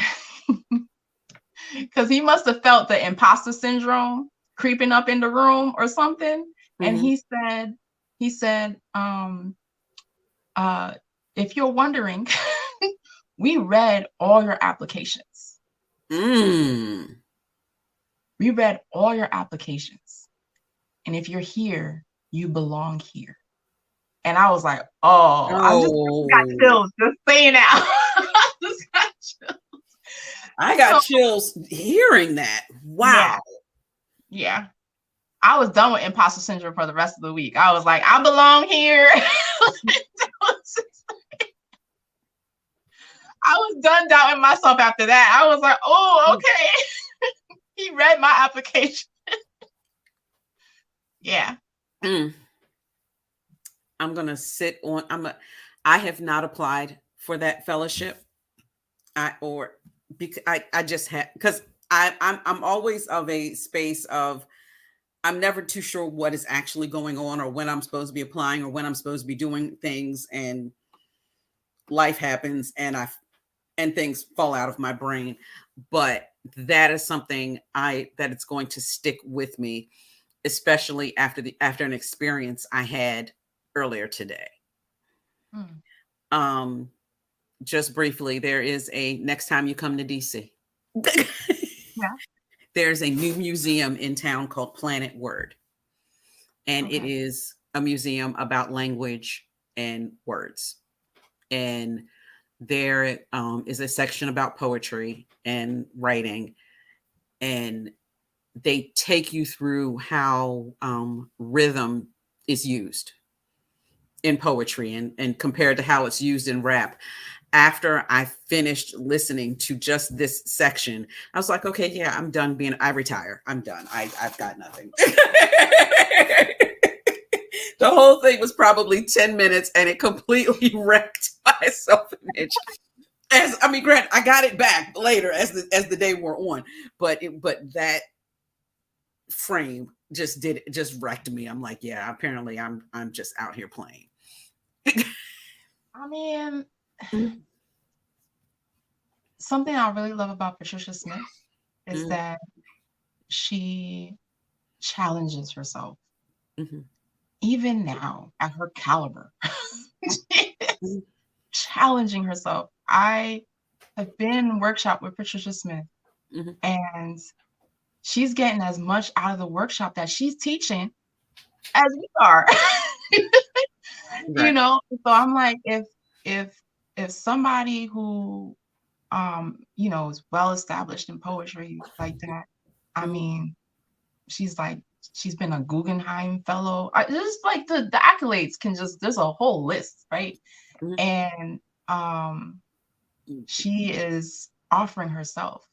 because he must have felt the imposter syndrome creeping up in the room or something. And he said, if you're wondering, we read all your applications. Mm. We read all your applications. And if you're here, you belong here. And I was like, oh. I just got chills just saying that. I got chills hearing that. Wow. Yeah. I was done with imposter syndrome for the rest of the week. I was like, I belong here. I was done doubting myself after that. I was like, oh, okay. He read my application. Yeah. Mm. I'm gonna sit on. I have not applied for that fellowship. I'm always of a space of, I'm never too sure what is actually going on, or when I'm supposed to be applying, or when I'm supposed to be doing things, and life happens and things fall out of my brain. But that is something that it's going to stick with me, especially after an experience I had earlier today. Just briefly, there is next time you come to DC, there's a new museum in town called Planet Word. And it is a museum about language and words. And there is a section about poetry and writing. And they take you through how rhythm is used in poetry and compared to how it's used in rap. After I finished listening to just this section, I was like, okay, yeah, I'm done I retire. I'm done. I've got nothing. The whole thing was probably 10 minutes and it completely wrecked my self-image. Grant, I got it back later as the day wore on, but that frame just wrecked me. I'm like, yeah, apparently I'm just out here playing. I mean, something I really love about Patricia Smith is that she challenges herself. Even now, at her caliber, challenging herself. I have been in workshop with Patricia Smith, and she's getting as much out of the workshop that she's teaching as we are. You know, so I'm like, if somebody who you know, is well established in poetry like that, I mean, she's been a Guggenheim fellow. Just like the accolades there's a whole list, right? And she is offering herself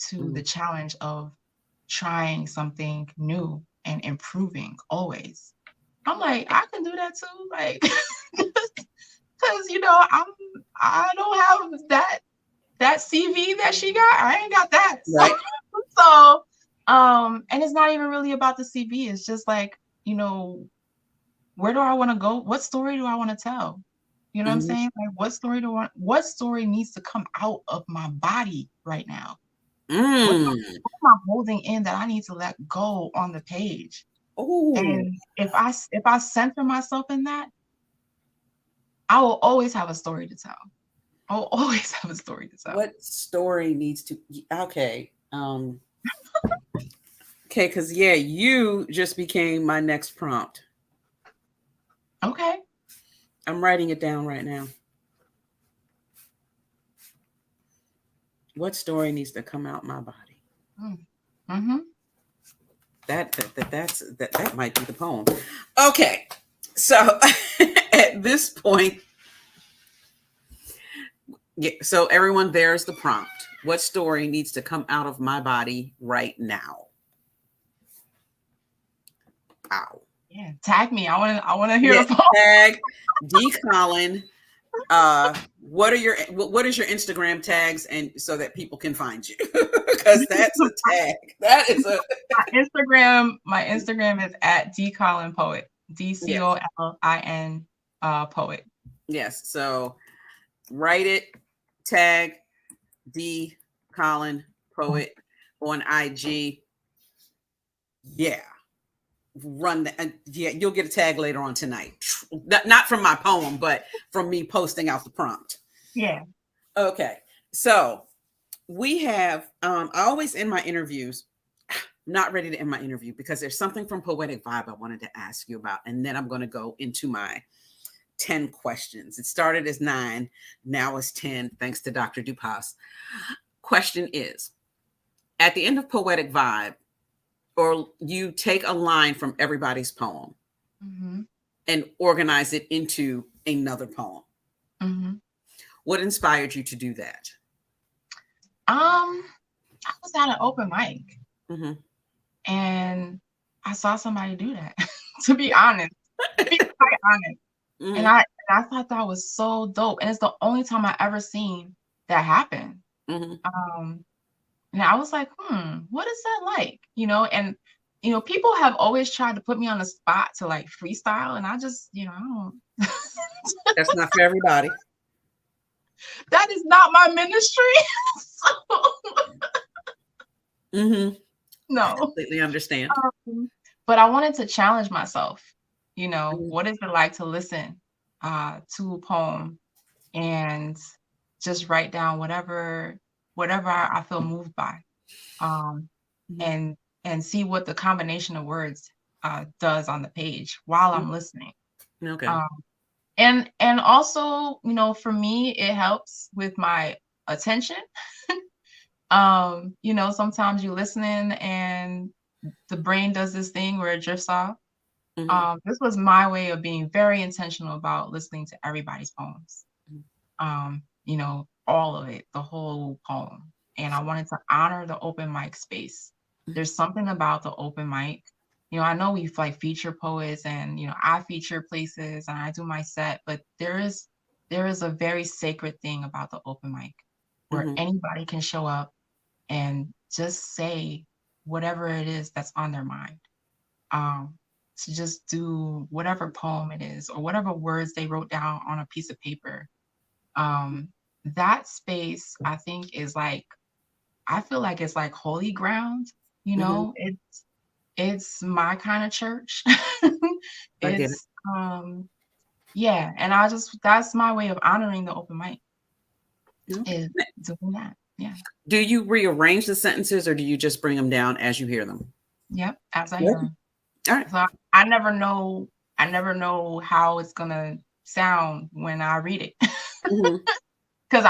to the challenge of trying something new and improving always. I'm like, I can do that too, like, because you know, I don't have that CV that she got. I ain't got that. Right. So and it's not even really about the CV. It's just like, you know, where do I want to go? What story do I want to tell? You know what I'm saying? Like, what story needs to come out of my body right now? What am I holding in that I need to let go on the page? Oh. And if I center myself in that, I will always have a story to tell. I will always have a story to tell. What story needs to? Okay. Okay, because yeah, you just became my next prompt. Okay. I'm writing it down right now. What story needs to come out my body? Mm-hmm. That might be the poem. Okay, so at this point, yeah. So everyone, there's the prompt. What story needs to come out of my body right now? Ow. Yeah, tag me. I want to hear Yeah, the poem. tag D Colin. What is your Instagram tags, and so that people can find you? Because that's a tag. That is a My Instagram is at dcolinpoet. DCOLIN poet. Yes. So write it, tag D Colin Poet on IG. Yeah. Run that. Yeah, you'll get a tag later on tonight. Not from my poem, but from me posting out the prompt. Yeah. Okay. So we have I always end my interviews. I'm not ready to end my interview because there's something from Poetic Vibe I wanted to ask you about, and then I'm going to go into my 10 questions. It started as 9, now it's 10, thanks to Dr. Dupas. Question is, at the end of Poetic Vibe, or you take a line from everybody's poem and organize it into another poem. What inspired you to do that? I was at an open mic, and I saw somebody do that. To be honest, quite honest, and I thought that was so dope, and it's the only time I ever seen that happen. And I was like, what is that like? You know, and people have always tried to put me on the spot to like freestyle, and I just, I don't. That's not for everybody. That is not my ministry. No. I completely understand. But I wanted to challenge myself. What is it like to listen to a poem and just write down whatever I feel moved by, and see what the combination of words does on the page while I'm listening. Okay. And also, for me, it helps with my attention. Sometimes you're listening and the brain does this thing where it drifts off. This was my way of being very intentional about listening to everybody's poems. All of it, the whole poem. And I wanted to honor the open mic space. There's something about the open mic. I know we like feature poets, and I feature places and I do my set, but there is a very sacred thing about the open mic where anybody can show up and just say whatever it is that's on their mind. To just do whatever poem it is or whatever words they wrote down on a piece of paper. That space, I think, is like, I feel like it's like holy ground. It's my kind of church. It's yeah, and that's my way of honoring the open mic. Is doing that. Yeah. Do you rearrange the sentences, or do you just bring them down as you hear them? Yep, as I hear them. All right. So I never know how it's gonna sound when I read it. Because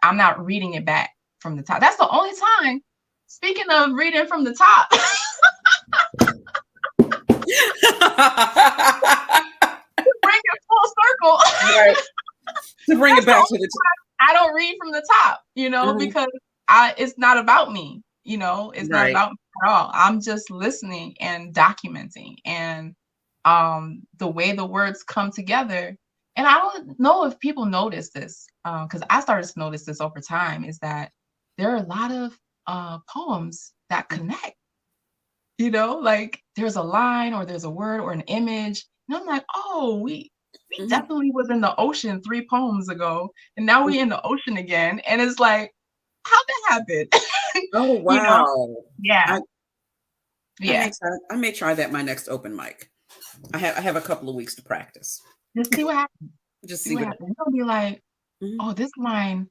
I'm not reading it back from the top. That's the only time. Speaking of reading from the top. Bring it full circle. Right. To bring it back to the top. I don't read from the top, because it's not about me, it's not about me at all. I'm just listening and documenting, and the way the words come together. And I don't know if people notice this, because I started to notice this over time, is that there are a lot of poems that connect. Like there's a line or there's a word or an image, and I'm like, oh, we we definitely was in the ocean 3 poems ago, and now we're in the ocean again. And it's like, how'd that happen? Oh, You know? wow. Yeah. I may try that my next open mic. I have a couple of weeks to practice. Just see what happens. Just See what happens. You're gonna be like, oh, this line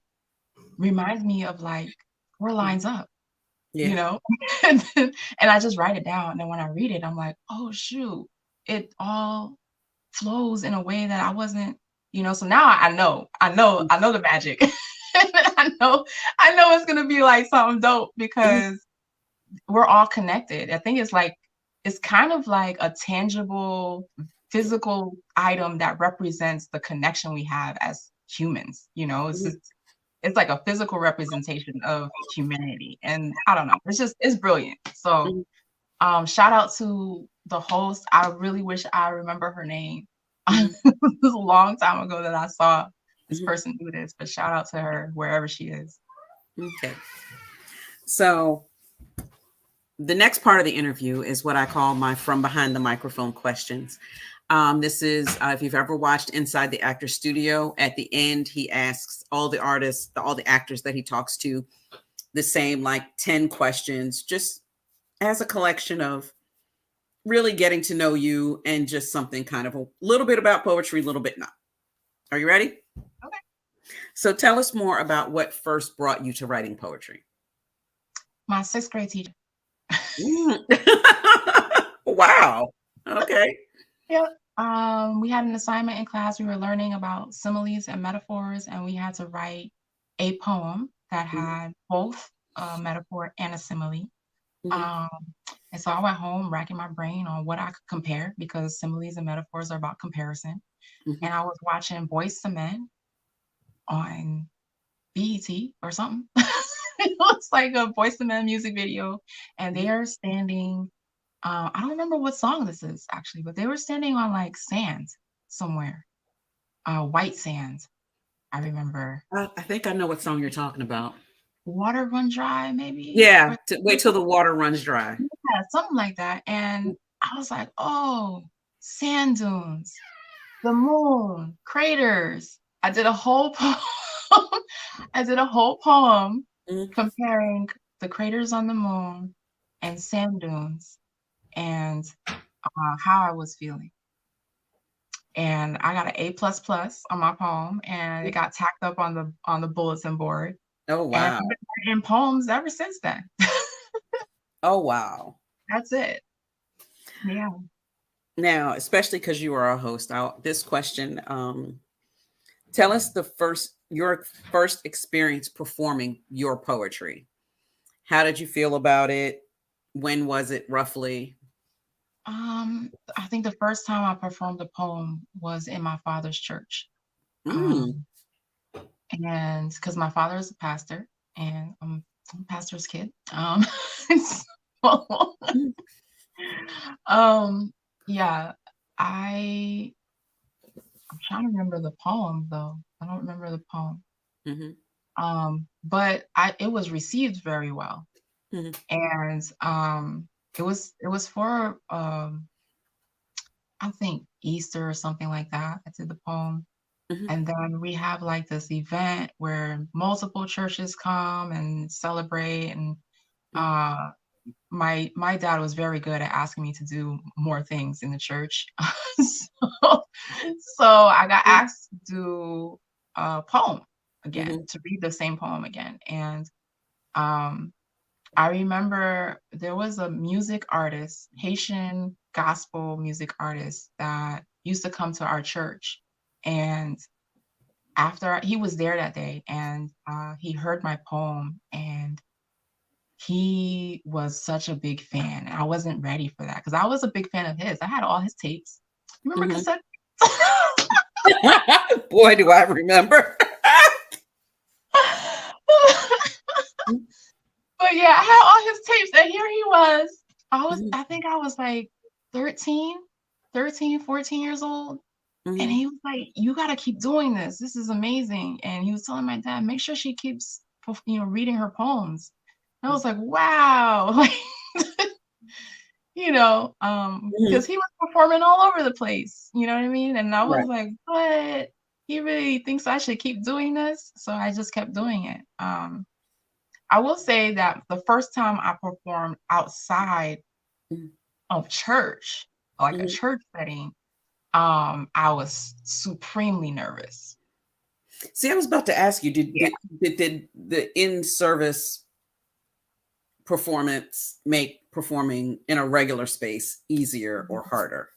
reminds me of like 4 lines up. Yeah. You know? and I just write it down. And then when I read it, I'm like, oh shoot, it all flows in a way that I wasn't, you know. So now I know the magic. I know it's gonna be like something dope because we're all connected. I think it's kind of like a tangible physical item that represents the connection we have as humans. You know, it's like a physical representation of humanity. And I don't know, it's brilliant. So shout out to the host. I really wish I remember her name. It was a long time ago that I saw this person do this, but shout out to her wherever she is. Okay. So the next part of the interview is what I call my from behind the microphone questions. This is, if you've ever watched Inside the Actor Studio, at the end, he asks all the artists, all the actors that he talks to, the same like 10 questions, just as a collection of really getting to know you and just something kind of a little bit about poetry, a little bit not. Are you ready? Okay. So tell us more about what first brought you to writing poetry. My 6th grade teacher. Wow. Okay. Yeah. We had an assignment in class. We were learning about similes and metaphors, and we had to write a poem that had both a metaphor and a simile. And so I went home racking my brain on what I could compare, because similes and metaphors are about comparison. And I was watching Boyz II Men on BET or something. It looks like a Boyz II Men music video, and they are standing. I don't remember what song this is actually, but they were standing on like sand somewhere, white sand. I remember. I think I know what song you're talking about. Water Run Dry, maybe? Yeah, wait till the water runs dry. Yeah, something like that. And I was like, oh, sand dunes, the moon, craters. I did a whole poem. Comparing the craters on the moon and sand dunes and how I was feeling. And I got an A++ on my poem, and it got tacked up on the bulletin board. Oh, wow. And I've been writing poems ever since then. Oh, wow. That's it. Yeah. Now, especially because you are a host, this question, tell us your first experience performing your poetry. How did you feel about it? When was it roughly? I think the first time I performed a poem was in my father's church. And because my father is a pastor, and I'm a pastor's kid. Yeah, I'm trying to remember the poem though. I don't remember the poem. But it was received very well. And it was for I think Easter or something like that. I did the poem. And then we have like this event where multiple churches come and celebrate. And my dad was very good at asking me to do more things in the church. So I got asked to do a poem again, to read the same poem again. And I remember there was a music artist, Haitian gospel music artist, that used to come to our church. And after he was there that day, and he heard my poem, and he was such a big fan. And I wasn't ready for that because I was a big fan of his. I had all his tapes. You remember cassette? Boy, do I remember. But yeah, I had all his tapes, and here he was. I think I was like 13, 14 years old. And he was like, you got to keep doing this. This is amazing. And he was telling my dad, make sure she keeps, reading her poems. And I was like, wow. because he was performing all over the place, you know what I mean? And I was Right. like, what? He really thinks I should keep doing this? So I just kept doing it. I will say that the first time I performed outside Mhm. of church, like a Mhm. church setting, I was supremely nervous. See, I was about to ask you, Yeah. did the in-service performance make performing in a regular space easier or harder?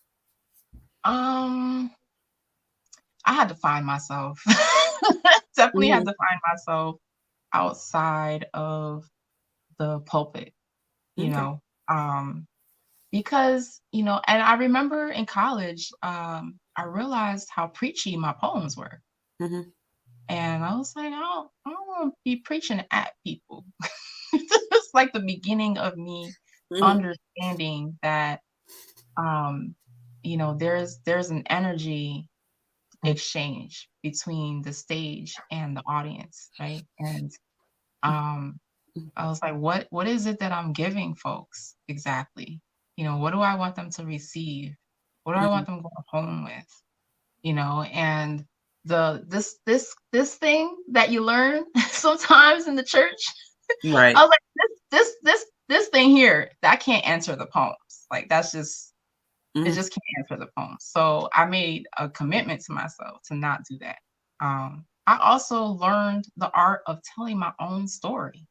I had to find myself. Definitely had to find myself outside of the pulpit, you Okay. know, because, and I remember in college, I realized how preachy my poems were. Mhm. And I was like, I don't want to be preaching at people. It's like the beginning of me Mhm. understanding that, there's an energy exchange between the stage and the audience, right? And I was like, what is it that I'm giving folks exactly? What do I want them to receive? What do I want them going home with? And this thing that you learn sometimes in the church, Right. I was like, this thing here, that can't answer the poems. Like that's just it Mhm. just can't answer the poems. So I made a commitment to myself to not do that. I also learned the art of telling my own story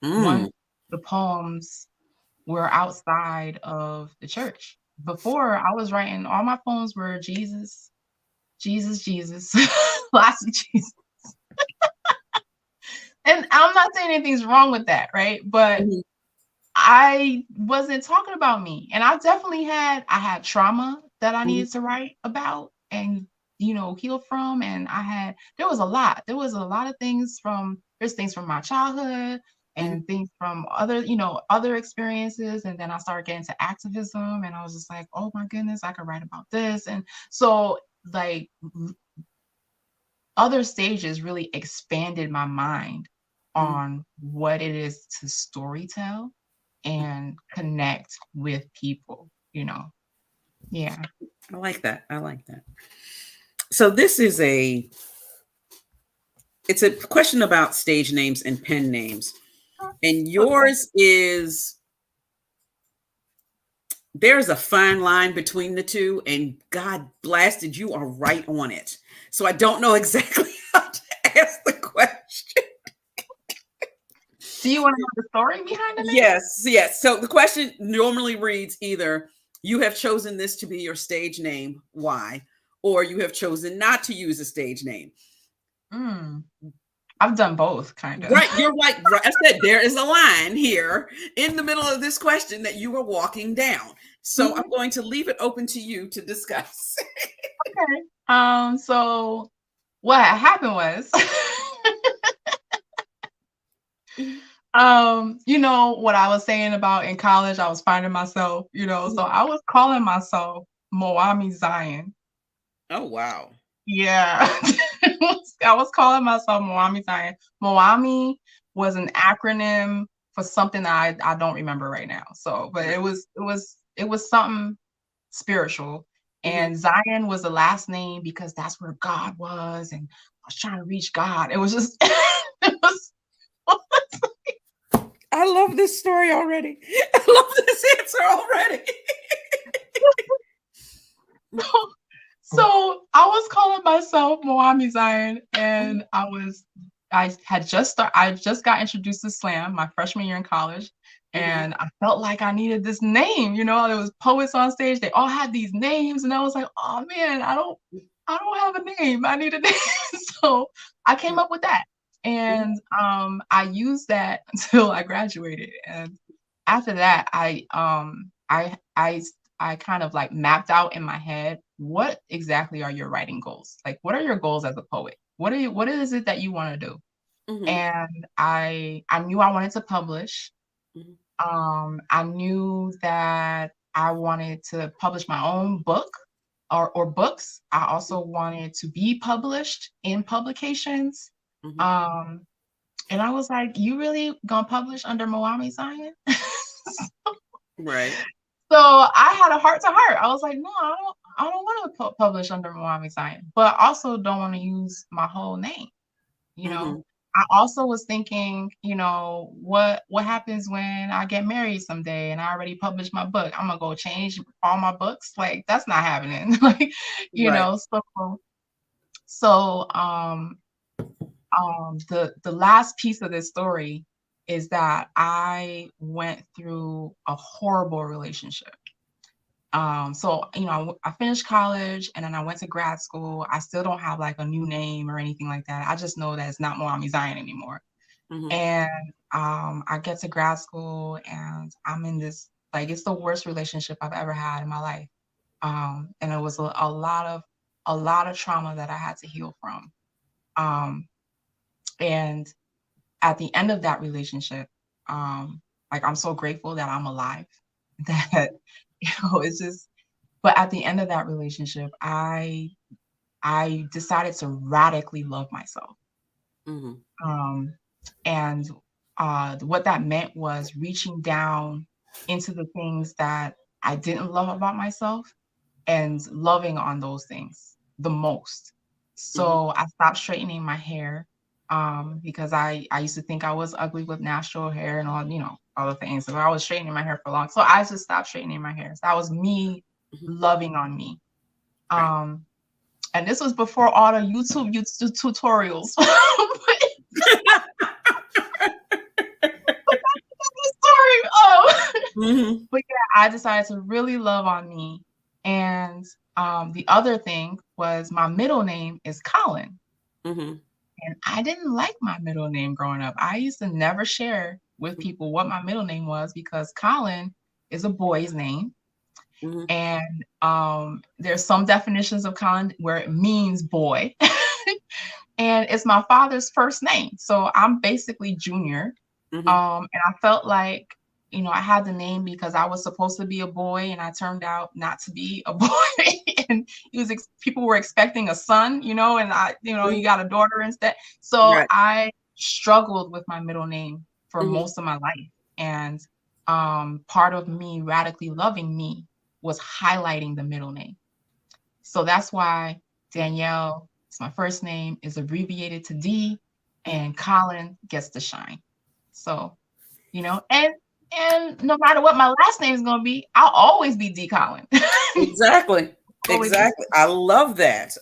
once Mm. the poems were outside of the church. Before, I was writing, all my poems were Jesus, Jesus, Jesus, lots of Jesus. And I'm not saying anything's wrong with that, right? But Mhm. I wasn't talking about me. And I had trauma that I Mhm. needed to write about and, heal from. And there was a lot. There's things from my childhood Mhm. and things from other experiences. And then I started getting into activism and I was just like, oh my goodness, I could write about this. And so like other stages really expanded my mind Mhm. on what it is to storytell and connect with people. Yeah. I like that. I like that. So this is it's a question about stage names and pen names. And Okay. yours is, there's a fine line between the two, and God blasted, you are right on it. So I don't know exactly how to ask the question. Do you want to know the story behind the name? Yes. So the question normally reads either you have chosen this to be your stage name, why? Or you have chosen not to use a stage name. I've done both, kind of. Right, you're right. I said there is a line here in the middle of this question that you are walking down. So I'm going to leave it open to you to discuss. Okay. So what happened was, what I was saying about in college, I was finding myself, so I was calling myself Moami Zion. Oh, wow. Yeah. I was calling myself Moami Zion. Moami was an acronym for something that I don't remember right now. So, but it was something spiritual. And Zion was the last name because that's where God was, and I was trying to reach God. It was just it was I love this story already. I love this answer already. so I was calling myself Moami Zion, and I just got introduced to slam my freshman year in college, and I felt like I needed this name. There was poets on stage; they all had these names, and I was like, oh man, I don't have a name. I need a name. So I came up with that, and I used that until I graduated, and after that, I kind of like mapped out in my head, what exactly are your writing goals? Like, what are your goals as a poet? What is it that you want to do? And I knew I wanted to publish. I knew that I wanted to publish my own book or books. I also wanted to be published in publications. And I was like, you really gonna publish under Moami Zion? Right. So I had a heart to heart. I was like, no, I don't want to publish under Moami Zion, but I also don't want to use my whole name. You know, I also was thinking, you know, what happens when I get married someday and I already published my book? I'm gonna go change all my books. Like, that's not happening. Like, you know, so the last piece of this story is that I went through a horrible relationship. So, you know, I finished college and then I went to grad school. I still don't have like a new name or anything like that. I just know that it's not Moami Zion anymore. And I get to grad school and I'm in this, like, it's the worst relationship I've ever had in my life. And it was a lot of trauma that I had to heal from. And at the end of that relationship, like, I'm so grateful that I'm alive, that, you know, it's just, but at the end of that relationship, I decided to radically love myself. And what that meant was reaching down into the things that I didn't love about myself and loving on those things the most. So I stopped straightening my hair because I used to think I was ugly with natural hair and all, you know, all the things. So I was straightening my hair for long. So I just stopped straightening my hair. So that was me loving on me. And this was before all the YouTube tutorials. But yeah, I decided to really love on me. And the other thing was my middle name is Colin. And I didn't like my middle name growing up. I used to never share with people what my middle name was because Colin is a boy's name. And there's some definitions of Colin where it means boy. And it's my father's first name. So I'm basically Junior. And I felt like, you know, I had the name because I was supposed to be a boy and I turned out not to be a boy. And people were expecting a son, you know, and you got a daughter instead. So I struggled with my middle name for most of my life. And part of me radically loving me was highlighting the middle name. So that's why Danielle, it's my first name, is abbreviated to D, and Colin gets to shine. So, you know, and no matter what my last name is going to be, I'll always be D. Colin. Exactly. I love that.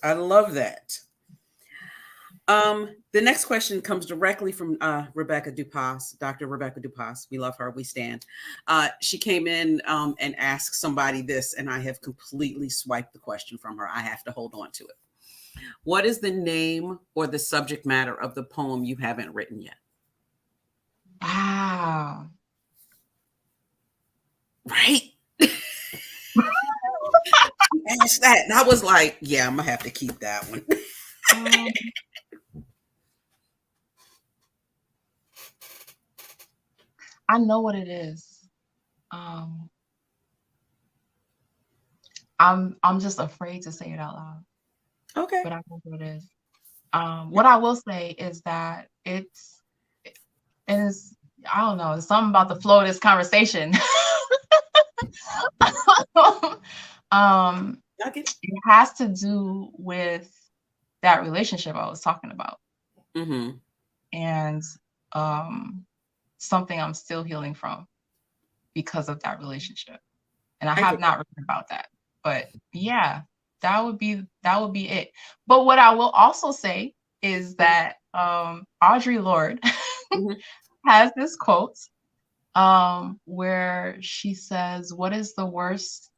The next question comes directly from Rebecca Dupas, Dr. Rebecca Dupas. We love her. We stand. She came in and asked somebody this, and I have completely swiped the question from her. I have to hold on to it. What is the name or the subject matter of the poem you haven't written yet? Wow. Right? Asked that, and I was like, yeah, I'm gonna have to keep that one. I know what it is. I'm just afraid to say it out loud. Okay. But I know what it is. What I will say is that it is, I don't know, it's something about the flow of this conversation. It has to do with that relationship I was talking about. And something I'm still healing from because of that relationship. And I have not written about that. But yeah, that would be it. But what I will also say is that Audre Lorde has this quote where she says, "What is the worst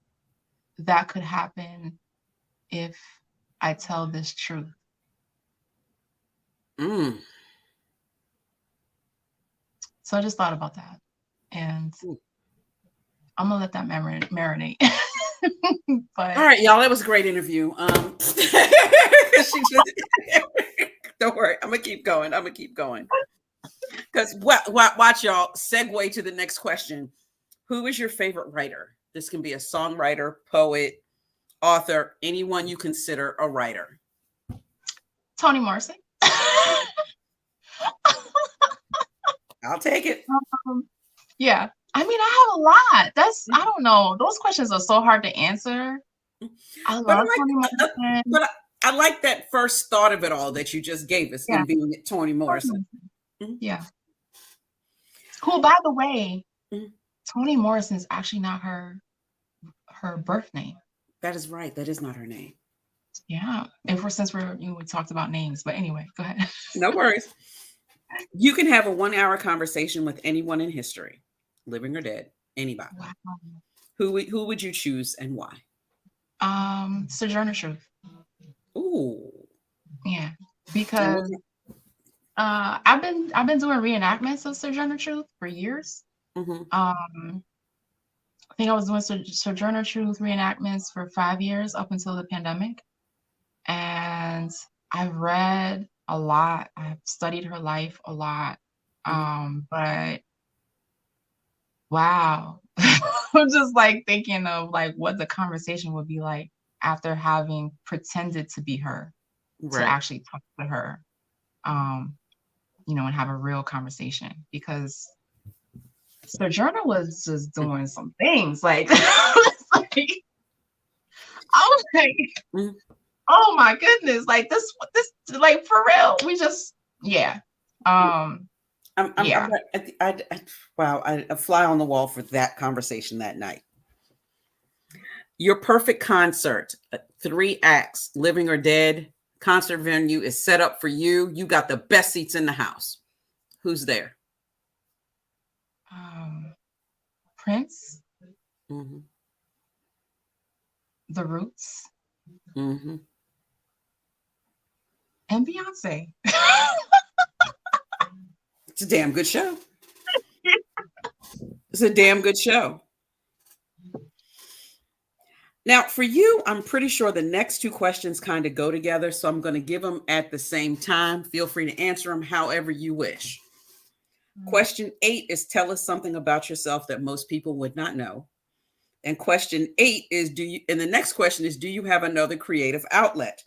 that could happen if I tell this truth?" So I just thought about that, and I'm gonna let that marinate. But all right, y'all, that was a great interview. Don't worry, I'm gonna keep going. Because watch y'all segue to the next question. Who is your favorite writer? This can be a songwriter, poet, author, anyone you consider a writer. Toni Morrison. I'll take it. Yeah, I mean, I have a lot. I don't know. Those questions are so hard to answer. I But love Toni Morrison. but I like that first thought of it all that you just gave us Yeah. in being Toni Morrison. Yeah. Who, by the way, Mhm. Toni Morrison is actually not her birth name. That is right. That is not her name. Yeah. Since we talked about names, but anyway, go ahead. No worries. You can have a 1-hour conversation with anyone in history, living or dead, anybody. Wow. Who would you choose and why? Sojourner Truth. Ooh. Yeah. Because I've been doing reenactments of Sojourner Truth for years. Mm-hmm. I think I was doing Sojourner Truth reenactments for 5 years up until the pandemic. And I've read a lot. I've studied her life a lot. But wow. I'm just like thinking of like what the conversation would be like after having pretended to be her, to actually talk to her, and have a real conversation, because Sojourner was just doing some things like, I was like, oh my goodness, like this, like for real, we just, yeah. Wow, a fly on the wall for that conversation that night. Your perfect concert, 3 acts, living or dead, concert venue is set up for you. You got the best seats in the house. Who's there? Prince, Mm-hmm. The Roots, Mm-hmm. and Beyonce. It's a damn good show. It's a damn good show. Now, for you, I'm pretty sure the next 2 questions kind of go together, so I'm going to give them at the same time. Feel free to answer them however you wish. Question 8 is tell us something about yourself that most people would not know. And question 8 is and the next question is, do you have another creative outlet?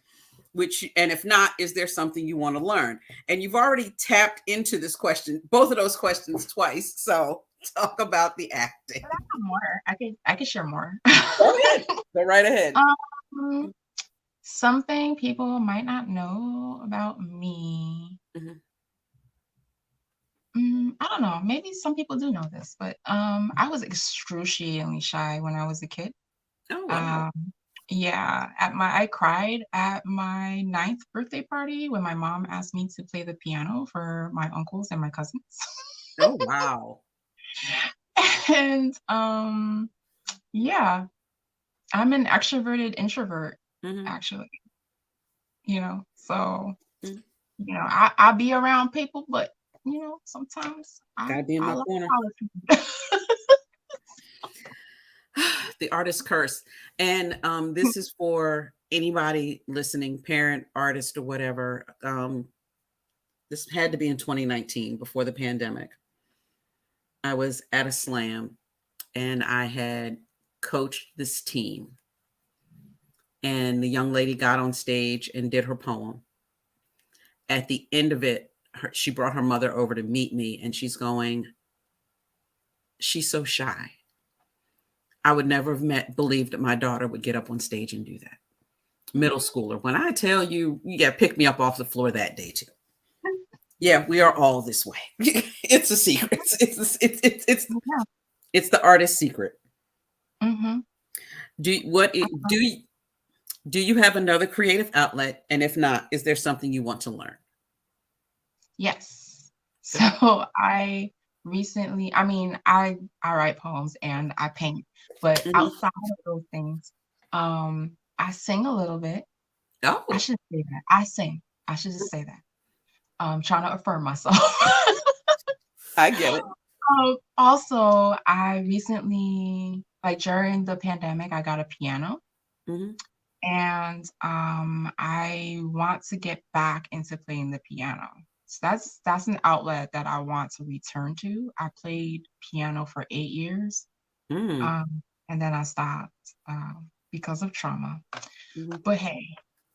And if not, is there something you want to learn? And you've already tapped into this question, both of those questions twice. So talk about the acting. But I have more. I can share more. Go ahead. Go right ahead. Something people might not know about me. Mm-hmm. I don't know. Maybe some people do know this, but I was excruciatingly shy when I was a kid. Oh, wow. Yeah, I cried at my 9th birthday party when my mom asked me to play the piano for my uncles and my cousins. Oh, wow. And yeah, I'm an extroverted introvert, actually. So I'll be around people, but sometimes gotta be in my corner. The artist curse. And this is for anybody listening, parent, artist, or whatever. This had to be in 2019, before the pandemic. I was at a slam and I had coached this team. And the young lady got on stage and did her poem. At the end of it, she brought her mother over to meet me, and she's going, she's so shy. I would never have believed that my daughter would get up on stage and do that. Middle schooler. When I tell you, you got to pick me up off the floor that day too. Yeah, we are all this way. It's a secret. It's the artist's secret. Mm-hmm. Do you have another creative outlet? And if not, is there something you want to learn? Yes. So I recently, I write poems and I paint, but outside of those things, I sing a little bit. Oh, I should say that. I sing. I should just say that. I'm trying to affirm myself. I get it. Also, I recently, like during the pandemic, I got a piano. And I want to get back into playing the piano. So that's an outlet that I want to return to. I played piano for 8 years. And then I stopped because of trauma. But hey,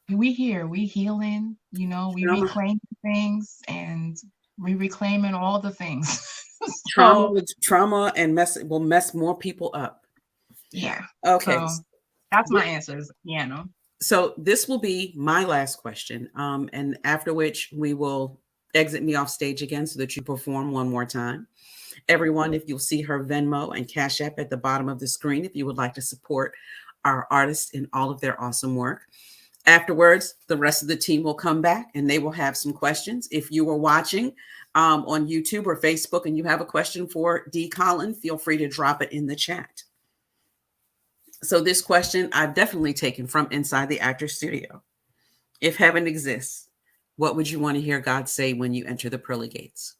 we healing, we reclaim things, and we reclaiming all the things. Trauma and will mess more people up. Yeah. Okay. So that's my answers. Yeah, no. So this will be my last question. And after which we will exit me off stage again so that you perform one more time. Everyone, if you'll see her Venmo and Cash App at the bottom of the screen, if you would like to support our artists in all of their awesome work. Afterwards, the rest of the team will come back and they will have some questions. If you are watching on YouTube or Facebook and you have a question for D. Colin, feel free to drop it in the chat. So this question I've definitely taken from inside the actor's studio. If heaven exists, what would you want to hear God say when you enter the pearly gates?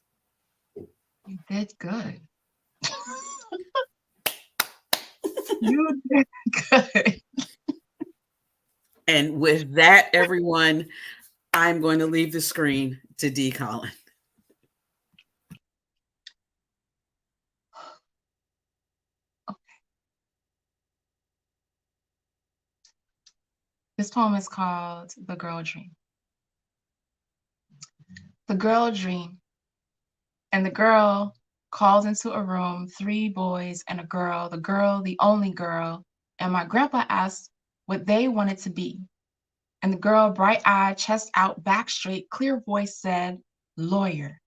You did good. You did good. And with that, everyone, I'm going to leave the screen to D. Colin. Okay. This poem is called The Girl Dream. The girl dream. And the girl calls into a room 3 boys and a girl, the only girl. And my grandpa asked what they wanted to be. And the girl, bright-eyed, chest out, back straight, clear voice said, lawyer.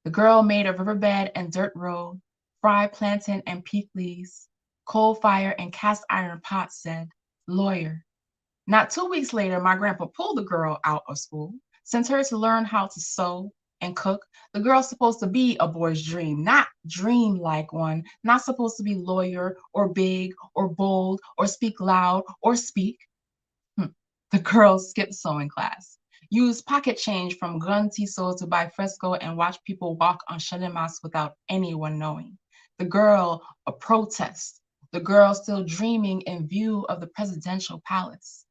The girl made a riverbed and dirt road, fried plantain and peat leaves, coal fire and cast iron pot said, lawyer. Not 2 weeks later, my grandpa pulled the girl out of school, sent her to learn how to sew and cook. The girl's supposed to be a boy's dream, not dream like one, not supposed to be lawyer or big or bold or speak loud or speak. The girl skipped sewing class, used pocket change from gun tiso to buy fresco and watch people walk on Shedimas without anyone knowing. The girl, a protest. The girl still dreaming in view of the presidential palace.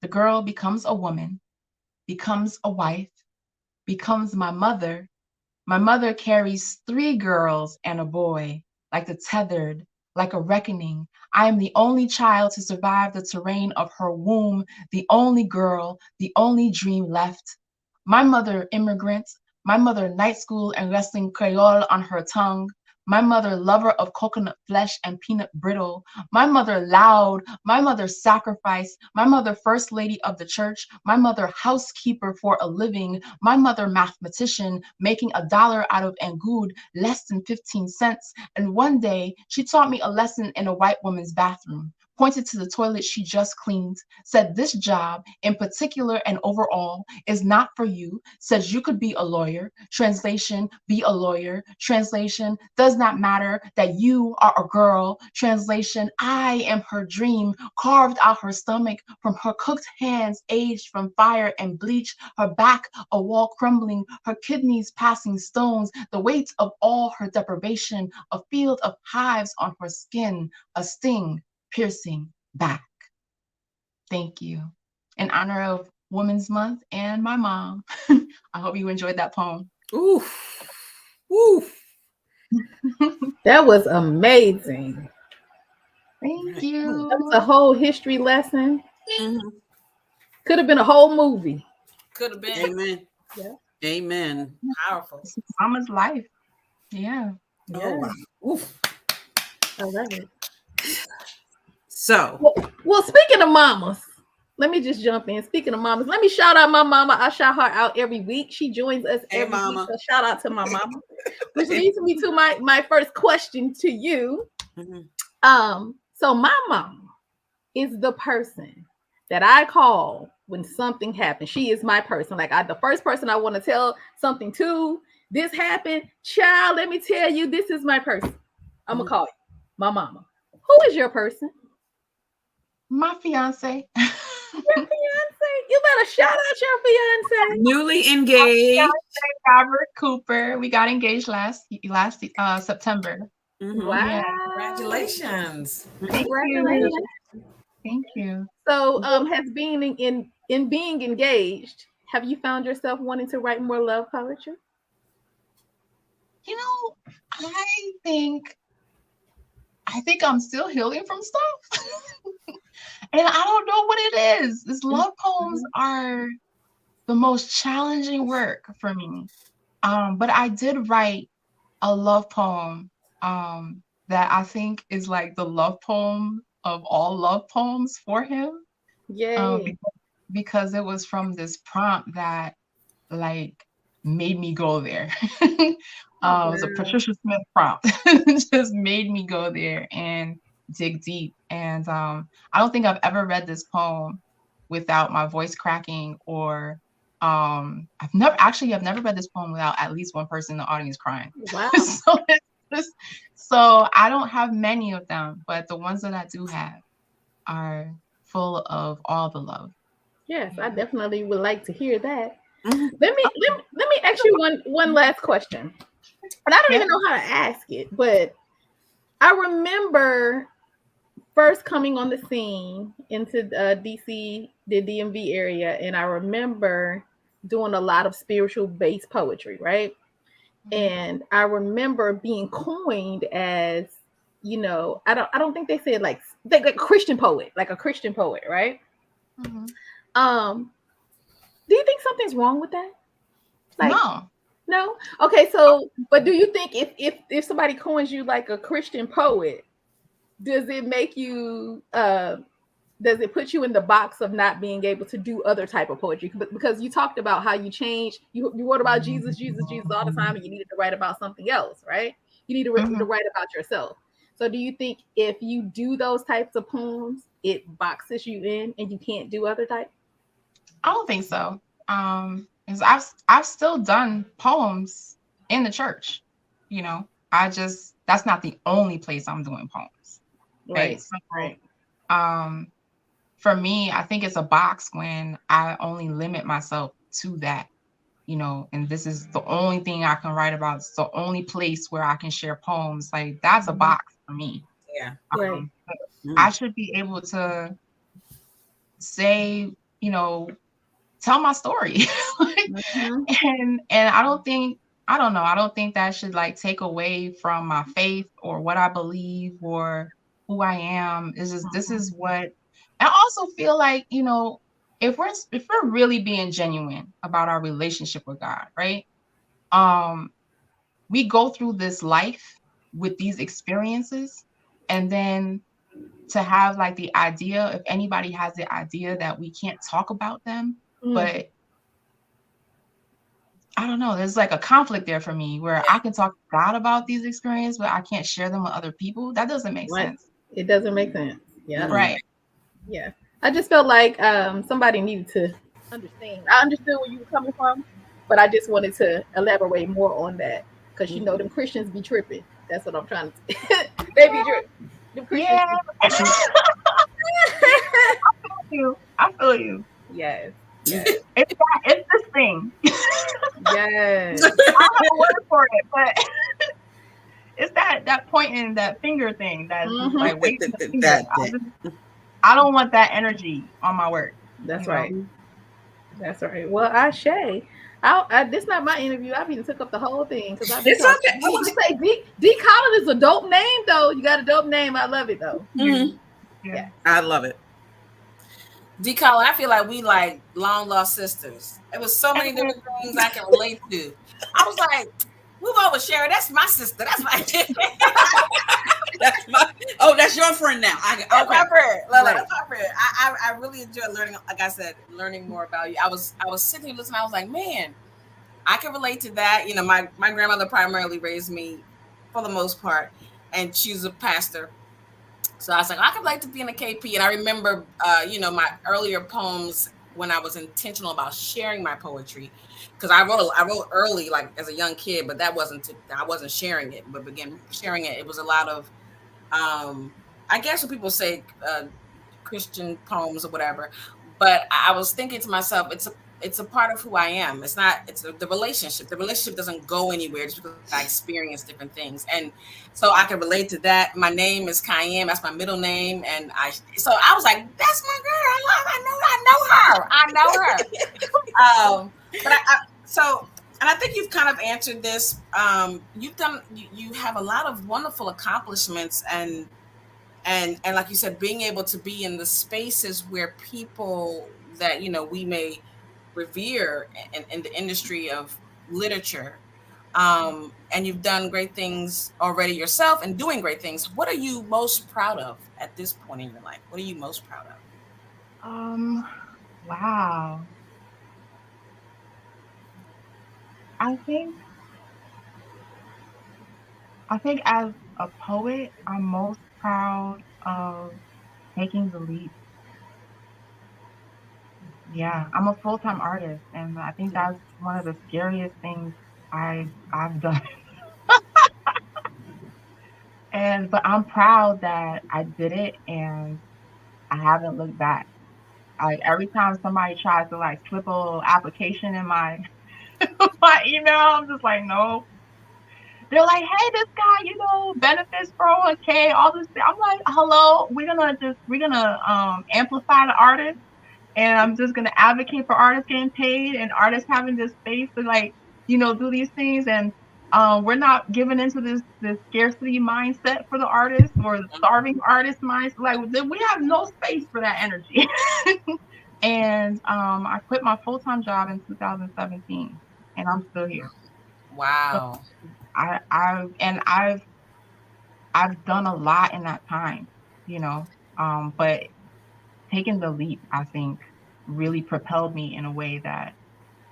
The girl becomes a woman, becomes a wife, becomes my mother. My mother carries 3 girls and a boy, like the tethered, like a reckoning. I am the only child to survive the terrain of her womb, the only girl, the only dream left. My mother, immigrant, my mother, night school and wrestling Kreyol on her tongue. My mother, lover of coconut flesh and peanut brittle. My mother, loud. My mother, sacrifice. My mother, first lady of the church. My mother, housekeeper for a living. My mother, mathematician, making $1 out of angud, less than 15 cents. And one day, she taught me a lesson in a white woman's bathroom, pointed to the toilet she just cleaned, said this job in particular and overall is not for you, says you could be a lawyer. Translation, be a lawyer. Translation, does not matter that you are a girl. Translation, I am her dream, carved out her stomach from her cooked hands, aged from fire and bleach, her back a wall crumbling, her kidneys passing stones, the weight of all her deprivation, a field of hives on her skin, a sting piercing back. Thank you. In honor of Women's Month and my mom. I hope you enjoyed that poem. Ooh. Ooh. That was amazing. Thank you. That was a whole history lesson. Mm-hmm. Could have been a whole movie. Could have been. Amen. Yeah. Amen. Powerful. This is mama's life. Yeah. Oh, wow. Oof. I love it. So, well, speaking of mamas, let me just jump in. Speaking of mamas, let me shout out my mama. I shout her out every week. She joins us every week. So shout out to my mama. Which leads me to my first question to you. Mm-hmm. So my mama is the person that I call when something happens. She is my person. Like the first person I want to tell something to. This happened, child. Let me tell you, this is my person. I'm gonna call you my mama. Who is your person? My fiance. Your fiance. You better shout out your fiance. Newly engaged. Robert Cooper. We got engaged last September. Mm-hmm. Wow. Yeah. Congratulations. Congratulations. Thank you. So has being in being engaged, have you found yourself wanting to write more love poetry? You know, I think I'm still healing from stuff. And I don't know what it is. These love poems are the most challenging work for me. But I did write a love poem that I think is like the love poem of all love poems for him. Yay. Because it was from this prompt that like made me go there. It was a Patricia Smith prompt. Just made me go there and dig deep. And I don't think I've ever read this poem without my voice cracking, or I've never read this poem without at least one person in the audience crying. Wow. So I don't have many of them, but the ones that I do have are full of all the love. Yes, I definitely would like to hear that. Mhm. Let me ask you one last question. And I don't even know how to ask it, but I remember first coming on the scene into DC, the DMV area, and I remember doing a lot of spiritual based poetry, right? And I remember being coined as, you know, I don't think they said like a Christian poet, like a Christian poet, right? Mhm. Do you think something's wrong with that? Like, No. Okay, so but do you think if somebody coins you like a Christian poet, does it make you does it put you in the box of not being able to do other type of poetry? Because you talked about how you changed, you wrote about Jesus all the time, and you needed to write about something else, right? You need to write about yourself. So do you think if you do those types of poems, it boxes you in and you can't do other types? I don't think so. 'Cause I've still done poems in the church. You know, that's not the only place I'm doing poems. Right. So, for me, I think it's a box when I only limit myself to that, you know, and this is the only thing I can write about. It's the only place where I can share poems. Like, that's a box for me. Yeah. Right. I should be able to say, you know, tell my story. And I don't think that should like take away from my faith or what I believe or who I am. This is what I also feel like, you know, if we're really being genuine about our relationship with God, right? We go through this life with these experiences, and then to have like the idea, if anybody has the idea that we can't talk about them, but I don't know, there's like a conflict there for me where I can talk to God about these experiences, but I can't share them with other people. That doesn't make sense. It doesn't make sense. Yeah. Right. Yeah. I just felt like somebody needed to understand. I understood where you were coming from, but I just wanted to elaborate more on that because you know them Christians be tripping. That's what I'm trying to say. They be tripping. Them Christians I feel you. Yes. It's this thing. Yes. I don't have a word for it, but it's that pointing, that finger thing that's like waving the finger. I don't want that energy on my work. That's right. That's right. Well, this not my interview. I've even took up the whole thing because I've been talking. I want to say D Colin is a dope name though. You got a dope name. I love it though. Yeah. I love it. D Colin, I feel like we like long lost sisters. There was so many different things I can relate to. I was like, move over, Sherry. That's my sister. That's my that's your friend now. That's my friend. That's my friend. I really enjoy learning, like I said, learning more about you. I was sitting here listening, I was like, man, I can relate to that. You know, my grandmother primarily raised me for the most part, and she was a pastor. So I was like, I could like to be in a KP. And I remember, you know, my earlier poems when I was intentional about sharing my poetry, because I wrote early, like as a young kid, but I wasn't sharing it. But began sharing it. It was a lot of, I guess what people say, Christian poems or whatever. But I was thinking to myself, it's a part of who I am. The relationship. The relationship doesn't go anywhere just because I experience different things. And so I can relate to that. My name is Cayenne. That's my middle name. And so I was like, that's my girl. I know her. And I think you've kind of answered this. You have a lot of wonderful accomplishments and like you said, being able to be in the spaces where people that, you know, we may revere in the industry of literature And you've done great things already yourself and doing great things. What are you most proud of at this point in your life? What are you most proud of? Wow. I think as a poet, I'm most proud of taking the leap. Yeah, I'm a full-time artist, and I think that's one of the scariest things I've done. But I'm proud that I did it, and I haven't looked back. Like every time somebody tries to like slip a little application in my my email, I'm just like, no. They're like, hey, this guy, benefits 401k, all this. I'm like, hello, we're gonna amplify the artist, and I'm just gonna advocate for artists getting paid and artists having this space to like, do these things, and we're not giving into this scarcity mindset for the artists or the starving artist mindset. Like we have no space for that energy. And I quit my full-time job in 2017, and I'm still here. Wow. So I've done a lot in that time, but taking the leap, I think, really propelled me in a way that,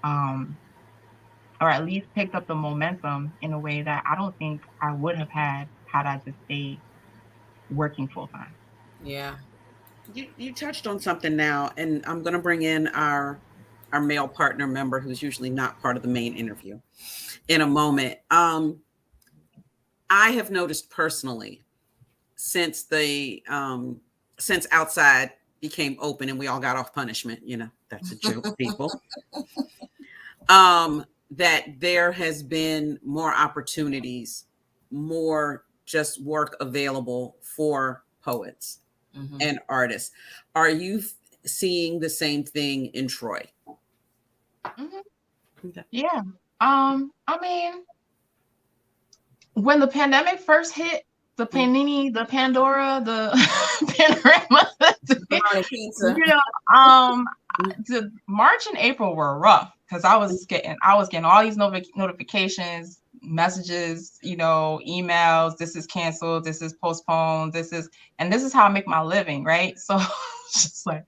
or at least picked up the momentum in a way that I don't think I would have had I just stayed working full time. Yeah. You touched on something now, and I'm going to bring in our male partner member who's usually not part of the main interview in a moment. I have noticed personally since since outside became open and we all got off punishment, that's a joke, people. That there has been more opportunities, more just work available for poets and artists. Are you seeing the same thing in Troy? Okay. Yeah. I mean, when the pandemic first hit, the panini, the Pandora, the panorama, the March and April were rough because I was getting all these notifications, messages, emails. This is canceled. This is postponed. This is how I make my living, right? So just like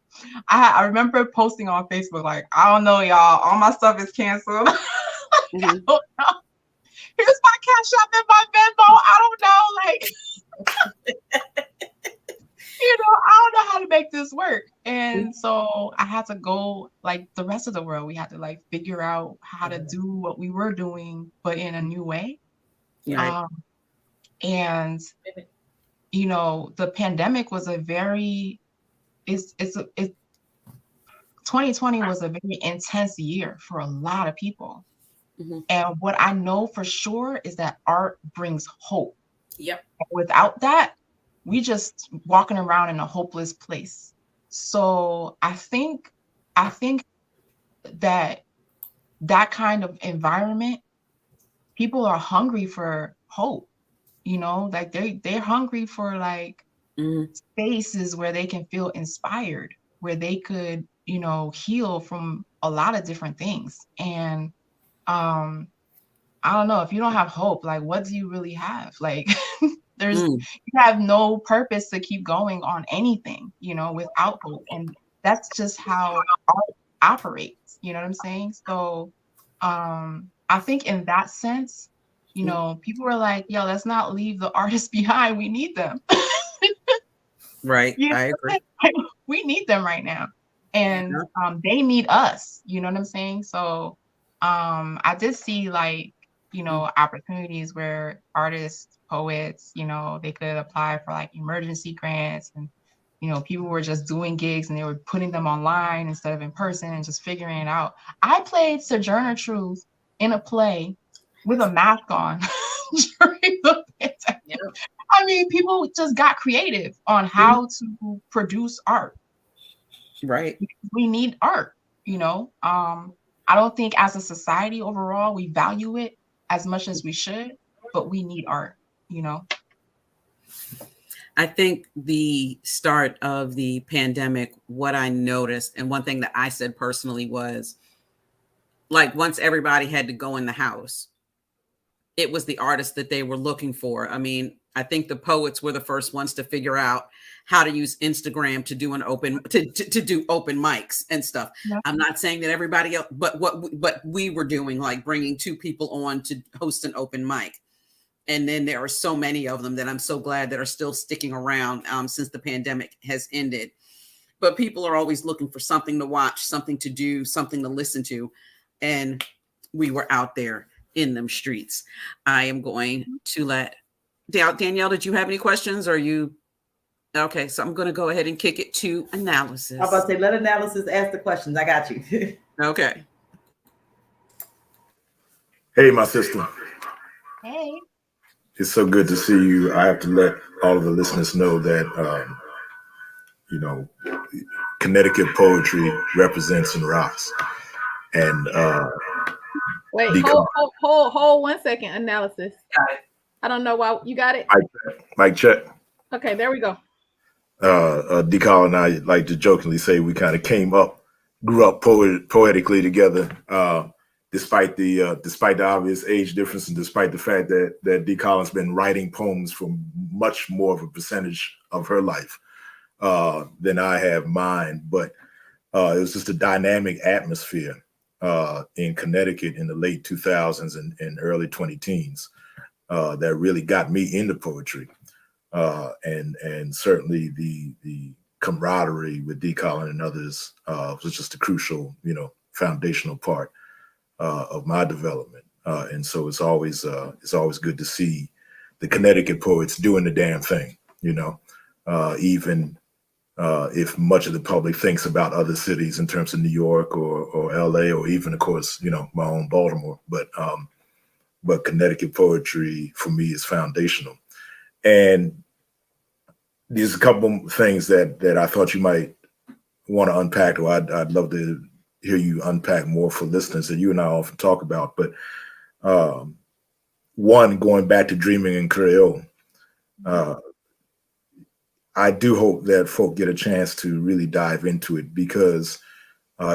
I remember posting on Facebook like, I don't know, y'all, all my stuff is canceled. I don't know. Here's my Cash App and my Venmo. I don't know, I don't know how to make this work. And so I had to go like the rest of the world. We had to like figure out how to do what we were doing, but in a new way. Right. And the pandemic was 2020 was a very intense year for a lot of people. And what I know for sure is that art brings hope. Yep. Without that, we just walking around in a hopeless place. So I think that kind of environment, people are hungry for hope, like they're hungry for like spaces where they can feel inspired, where they could, heal from a lot of different things. And I don't know, if you don't have hope, like what do you really have? Like you have no purpose to keep going on anything, without hope. And that's just how art operates, you know what I'm saying? So I think in that sense, people were like, yo, let's not leave the artists behind. We need them. Right. I agree. We need them right now. And they need us, you know what I'm saying? So I did see like, opportunities where artists, poets, they could apply for like emergency grants, and people were just doing gigs and they were putting them online instead of in person and just figuring it out. I played Sojourner Truth in a play with a mask on during the pandemic. Yep. I mean, people just got creative on how to produce art. Right. We need art, I don't think as a society overall we value it as much as we should, but we need art, I think the start of the pandemic, what I noticed, and one thing that I said personally was, like, once everybody had to go in the house, it was the artist that they were looking for. I mean, I think the poets were the first ones to figure out how to use Instagram to do to do open mics and stuff. Yeah. I'm not saying that everybody else, but we were doing, like bringing two people on to host an open mic. And then there are so many of them that I'm so glad that are still sticking around since the pandemic has ended. But people are always looking for something to watch, something to do, something to listen to. And we were out there in them streets. I am going to let Danielle, did you have any questions? Or you? Okay, so I'm going to go ahead and kick it to Analysis. I was about to say, let Analysis ask the questions. I got you. Okay. Hey, my sister. Hey. It's so good to see you. I have to let all of the listeners know that, Connecticut poetry represents and rocks. And wait, hold 1 second. Analysis. Got it. I don't know why you got it. Mic check. Okay, there we go. Colin and I like to jokingly say we kind of grew up poetically together, despite the obvious age difference and despite the fact that Colin's been writing poems for much more of a percentage of her life than I have mine. But it was just a dynamic atmosphere in Connecticut in the late 2000s and early 2010s that really got me into poetry. And certainly the camaraderie with Colin and others was just a crucial, foundational part of my development. And so it's always good to see the Connecticut poets doing the damn thing, even if much of the public thinks about other cities in terms of New York or LA, or even, of course, my own Baltimore. But Connecticut poetry for me is foundational. And there's a couple things that I thought you might want to unpack, or I'd love to hear you unpack more for listeners that you and I often talk about. But one, going back to dreaming in Kreyol, I do hope that folk get a chance to really dive into it, because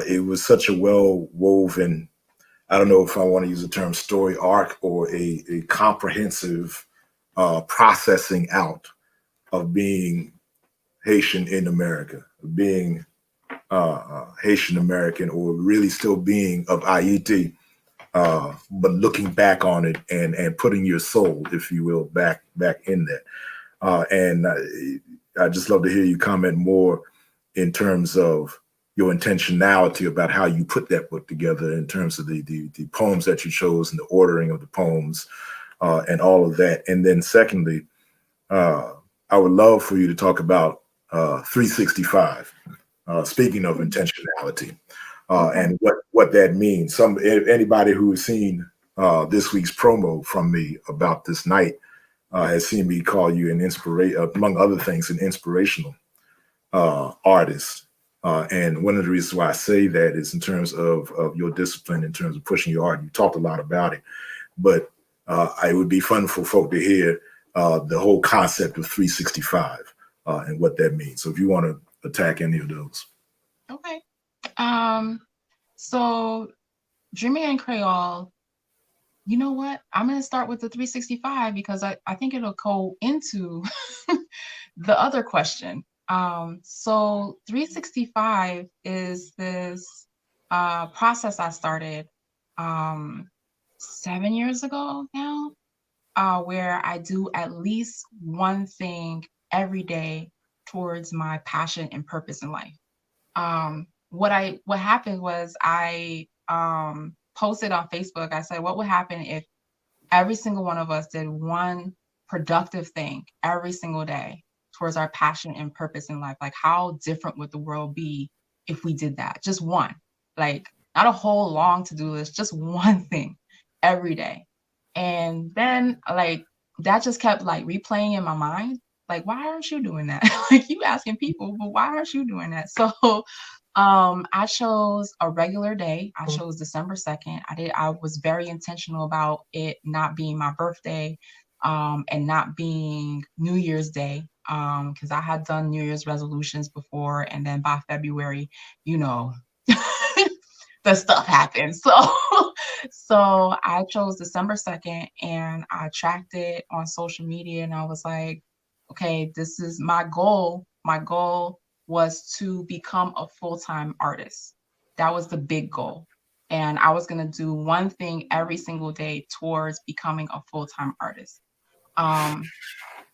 it was such a well-woven, I don't know if I want to use the term story arc, or a comprehensive processing out of being Haitian in America, being Haitian American, or really still being of Haiti, but looking back on it and putting your soul, if you will, back in that. And I just love to hear you comment more in terms of your intentionality about how you put that book together, in terms of the poems that you chose and the ordering of the poems and all of that. And then secondly, I would love for you to talk about 365, speaking of intentionality, and what that means. Anybody who has seen this week's promo from me about this night has seen me call you among other things, an inspirational artist. And one of the reasons why I say that is in terms of your discipline, in terms of pushing your art. You talked a lot about it, but it would be fun for folk to hear the whole concept of 365 and what that means. So if you want to attack any of those. Okay. So dreaming in Kreyol, you know what? I'm going to start with the 365 because I think it'll go into the other question. So 365 is this process I started 7 years ago now, where I do at least one thing every day towards my passion and purpose in life. What happened was I posted on Facebook. I said, what would happen if every single one of us did one productive thing every single day towards our passion and purpose in life? Like, how different would the world be if we did that? Just one, like not a whole long to-do list, just one thing every day. And then like that just kept like replaying in my mind. Like, why aren't you doing that? Like, you asking people, but why aren't you doing that? So I chose a regular day. I chose December 2nd. I was very intentional about it not being my birthday and not being New Year's Day, because I had done New Year's resolutions before. And then by February, the stuff happens. So I chose December 2nd, and I tracked it on social media, and I was like, okay, this is my goal. My goal was to become a full-time artist. That was the big goal. And I was going to do one thing every single day towards becoming a full-time artist. Now,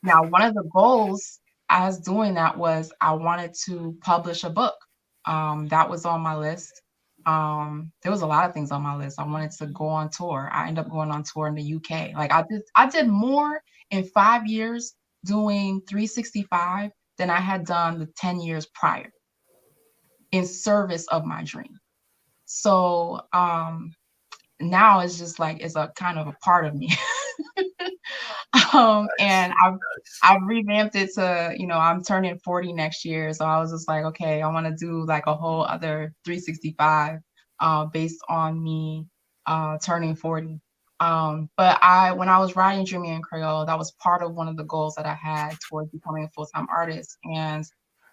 one of the goals as doing that was I wanted to publish a book. That was on my list. There was a lot of things on my list. I wanted to go on tour. I ended up going on tour in the UK. Like I did more in 5 years doing 365 than I had done the 10 years prior in service of my dream. So now it's just like, it's a kind of a part of me. And I've revamped it to, I'm turning 40 next year. So I was just like, okay, I want to do like a whole other 365 based on me turning 40. But when I was writing Dreaming in Kreyol, that was part of one of the goals that I had towards becoming a full-time artist. And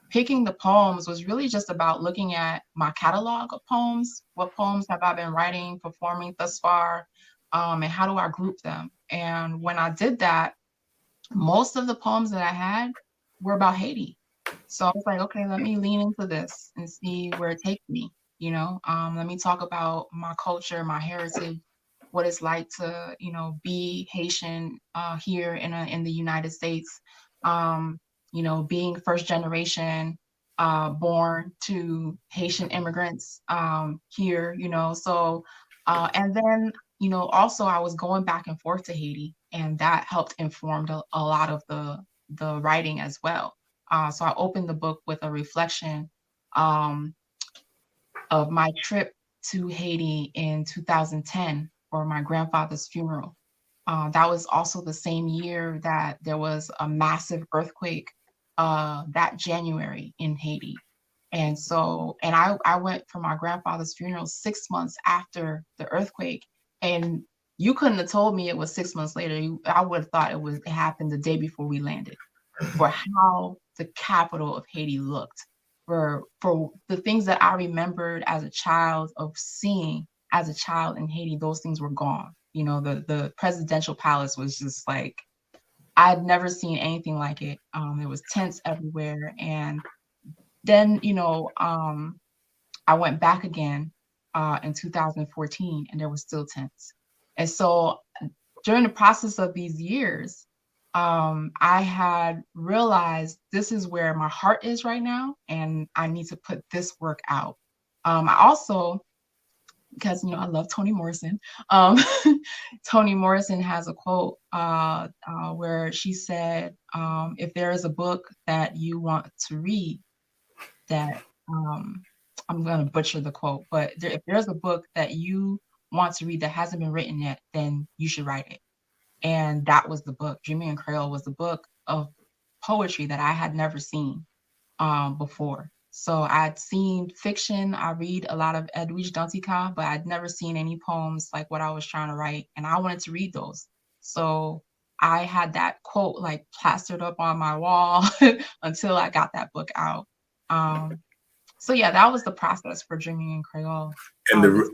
picking the poems was really just about looking at my catalog of poems. What poems have I been writing, performing thus far, and how do I group them? And when I did that, most of the poems that I had were about Haiti. So I was like, okay, let me lean into this and see where it takes me. Let me talk about my culture, my heritage, what it's like to, be Haitian here in the United States. Being first generation born to Haitian immigrants here, so and then also I was going back and forth to Haiti, and that helped inform a lot of the writing as well. So I opened the book with a reflection of my trip to Haiti in 2010 for my grandfather's funeral. That was also the same year that there was a massive earthquake that January in Haiti. And I went for my grandfather's funeral 6 months after the earthquake. And you couldn't have told me it was 6 months later. I would have thought it happened the day before we landed, for how the capital of Haiti looked, for the things that I remembered as a child of seeing as a child in Haiti. Those things were gone. The presidential palace was just like, I had never seen anything like it. There was tents everywhere. And then, I went back again in 2014, and there were still tents. And so during the process of these years, I had realized this is where my heart is right now, and I need to put this work out. I also, because I love Toni Morrison. Toni Morrison has a quote where she said, if there is a book that you want to read, that I'm going to butcher the quote, but if there's a book that you want to read that hasn't been written yet, then you should write it. And that was the book. Dreaming in Kreyol was the book of poetry that I had never seen before. So I'd seen fiction. I read a lot of Edwidge Danticat, but I'd never seen any poems like what I was trying to write. And I wanted to read those. So I had that quote like plastered up on my wall until I got that book out. So yeah, that was the process for Dreaming in Kreyol. And the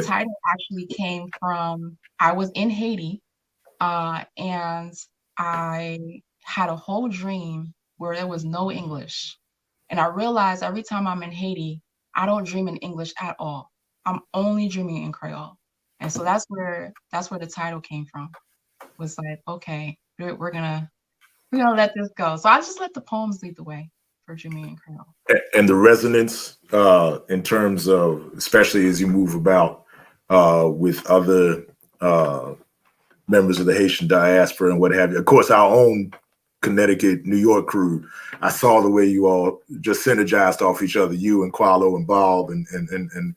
title actually came from, I was in Haiti, and I had a whole dream where there was no English. And I realized every time I'm in Haiti, I don't dream in English at all. I'm only dreaming in Kreyol. And so that's where the title came from. Was like, okay, we're gonna let this go. So I just let the poems lead the way for Dreaming in Kreyol. And the resonance in terms of, especially as you move about with other members of the Haitian diaspora and what have you. Of course, our own Connecticut, New York crew, I saw the way you all just synergized off each other, you and Qualo and Bob and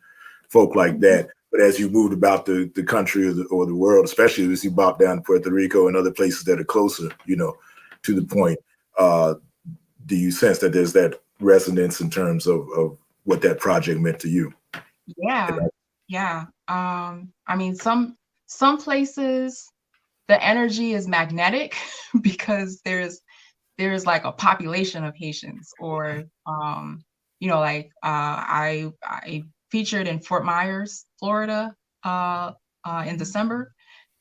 folk like that. But as you moved about the country or the world, especially as you bop down to Puerto Rico and other places that are closer, to the point, do you sense that there's that resonance in terms of what that project meant to you? Yeah. I mean, some places the energy is magnetic because there's like a population of Haitians, or I featured in Fort Myers, Florida, in December.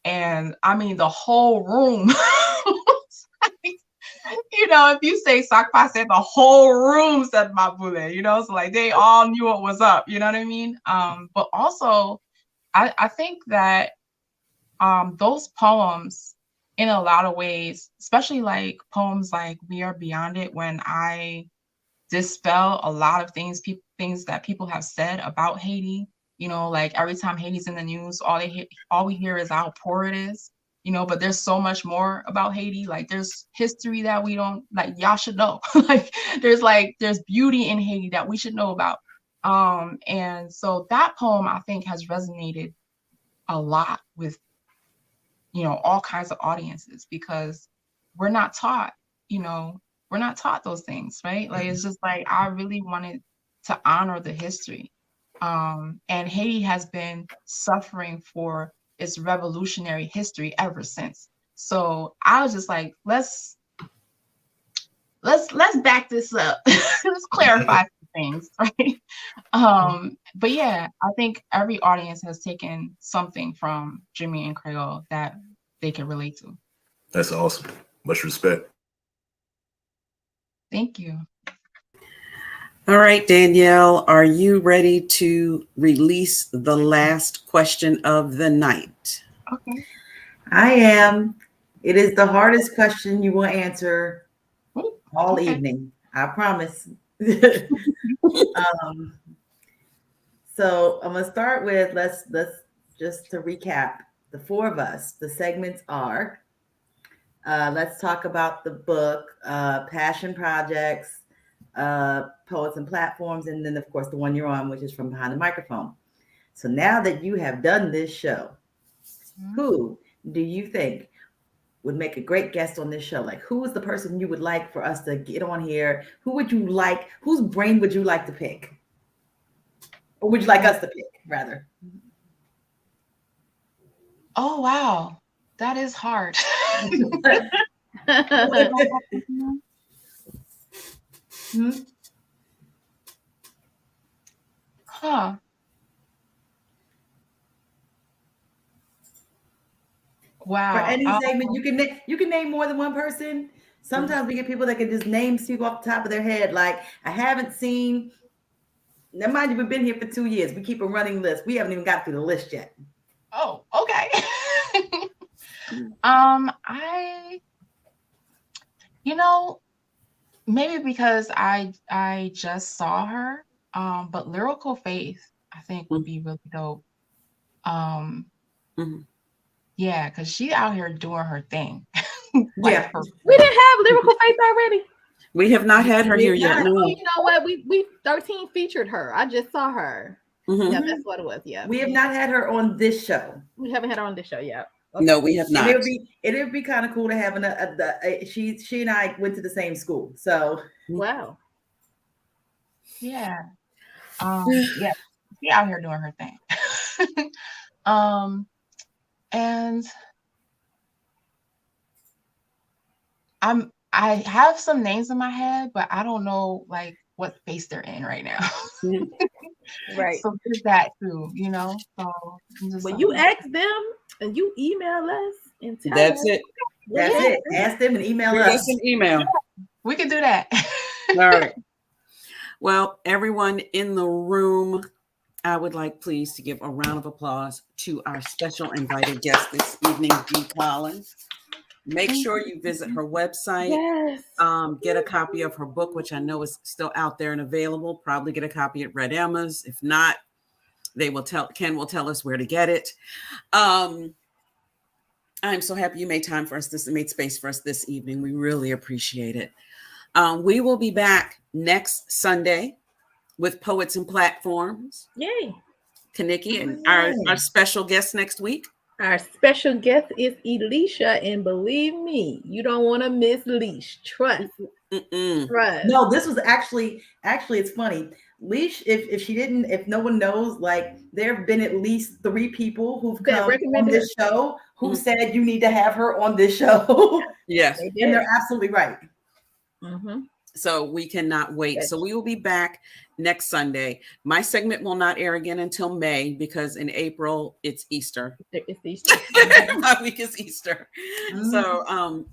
And I mean, the whole room, you know, if you say Sakpa said, the whole room said Mabule, you know, so like they all knew what was up, you know what I mean? But also, I think that those poems, in a lot of ways, especially like poems like We Are Beyond It, when I dispel a lot of things that people have said about Haiti. You know, like every time Haiti's in the news, all we hear is how poor it is. You know, but there's so much more about Haiti. Like there's history that we don't, like, y'all should know. there's beauty in Haiti that we should know about. And so that poem, I think, has resonated a lot with, you know, all kinds of audiences, because we're not taught, you know, we're not taught those things, right? Like, it's just like, I really wanted to honor the history. And Haiti has been suffering for its revolutionary history ever since. So I was just like, let's back this up. Let's clarify some things, right? But yeah, I think every audience has taken something from Jimmy and Kreyol that they can relate to. That's awesome. Much respect. Thank you. All right, Danielle, are you ready to release the last question of the night? Okay. I am. It is the hardest question you will answer all evening. I promise. So I'm gonna start with let's just to recap the four of us. The segments are let's talk about the book, passion projects, poets and platforms, and then of course the one you're on, which is From Behind the Microphone. So now that you have done this show, who do you think would make a great guest on this show? Like, who is the person you would like for us to get on here? Who would you like? Whose brain would you like to pick? Or would you like us to pick, rather? Oh, wow. That is hard. Huh. Wow. For any segment, you can name more than one person. Sometimes we get people that can just name people off the top of their head. Like, I haven't seen. Now, mind you, we've been here for 2 years. We keep a running list. We haven't even got through the list yet. Oh, okay. You know, maybe because I just saw her, but Lyrical Faith, I think, would be really dope. Yeah, because she's out here doing her thing. We didn't have Lyrical Faith already. We have not had her here yet. No. Oh, you know what? We 13 featured her. I just saw her. Yeah, that's what it was. Yeah. We have not had her on this show. We haven't had her on this show yet. Okay. No, we have not. It would be kind of cool to have she and I went to the same school. So wow. Yeah. Yeah, she's out here doing her thing. And I have some names in my head, but I don't know like what space they're in right now. Right. So there's that too, you know. So well, you ask them and you email us and tell That's us. it. That's it. Ask them and email us. Us an email. We can do that. All right. Well, everyone in the room, I would like please to give a round of applause to our special invited guest this evening, G. Colin. Make sure you visit her website. Yes. Get a copy of her book, which I know is still out there and available. Probably get a copy at Red Emma's. If not, Ken will tell us where to get it. I'm so happy you made time for us. Made space for us this evening. We really appreciate it. We will be back next Sunday with Poets and Platforms. Yay. Kaniki, and our special guest next week. Our special guest is Elisha, and believe me, you don't want to miss Leash. Trust. Trust. No, this was actually it's funny. Leash, if no one knows, like there have been at least 3 people who've come on this show who said you need to have her on this show. Yes. And they're absolutely right. So we cannot wait. So we will be back next Sunday. My segment will not air again until May because in April it's Easter. It's Easter. My week is Easter. So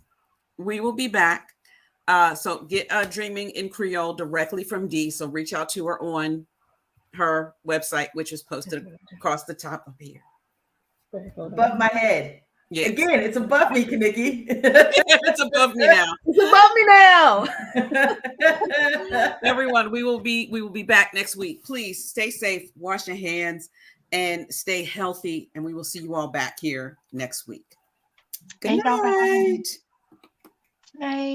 we will be back. So get Dreaming in Kreyol directly from Dee. So reach out to her on her website, which is posted across the top of here. Above my head. Yeah. Again, it's above me, Kaniki. It's above me now. It's above me now. Everyone, we will be back next week. Please stay safe, wash your hands, and stay healthy. And we will see you all back here next week. Good night. Night.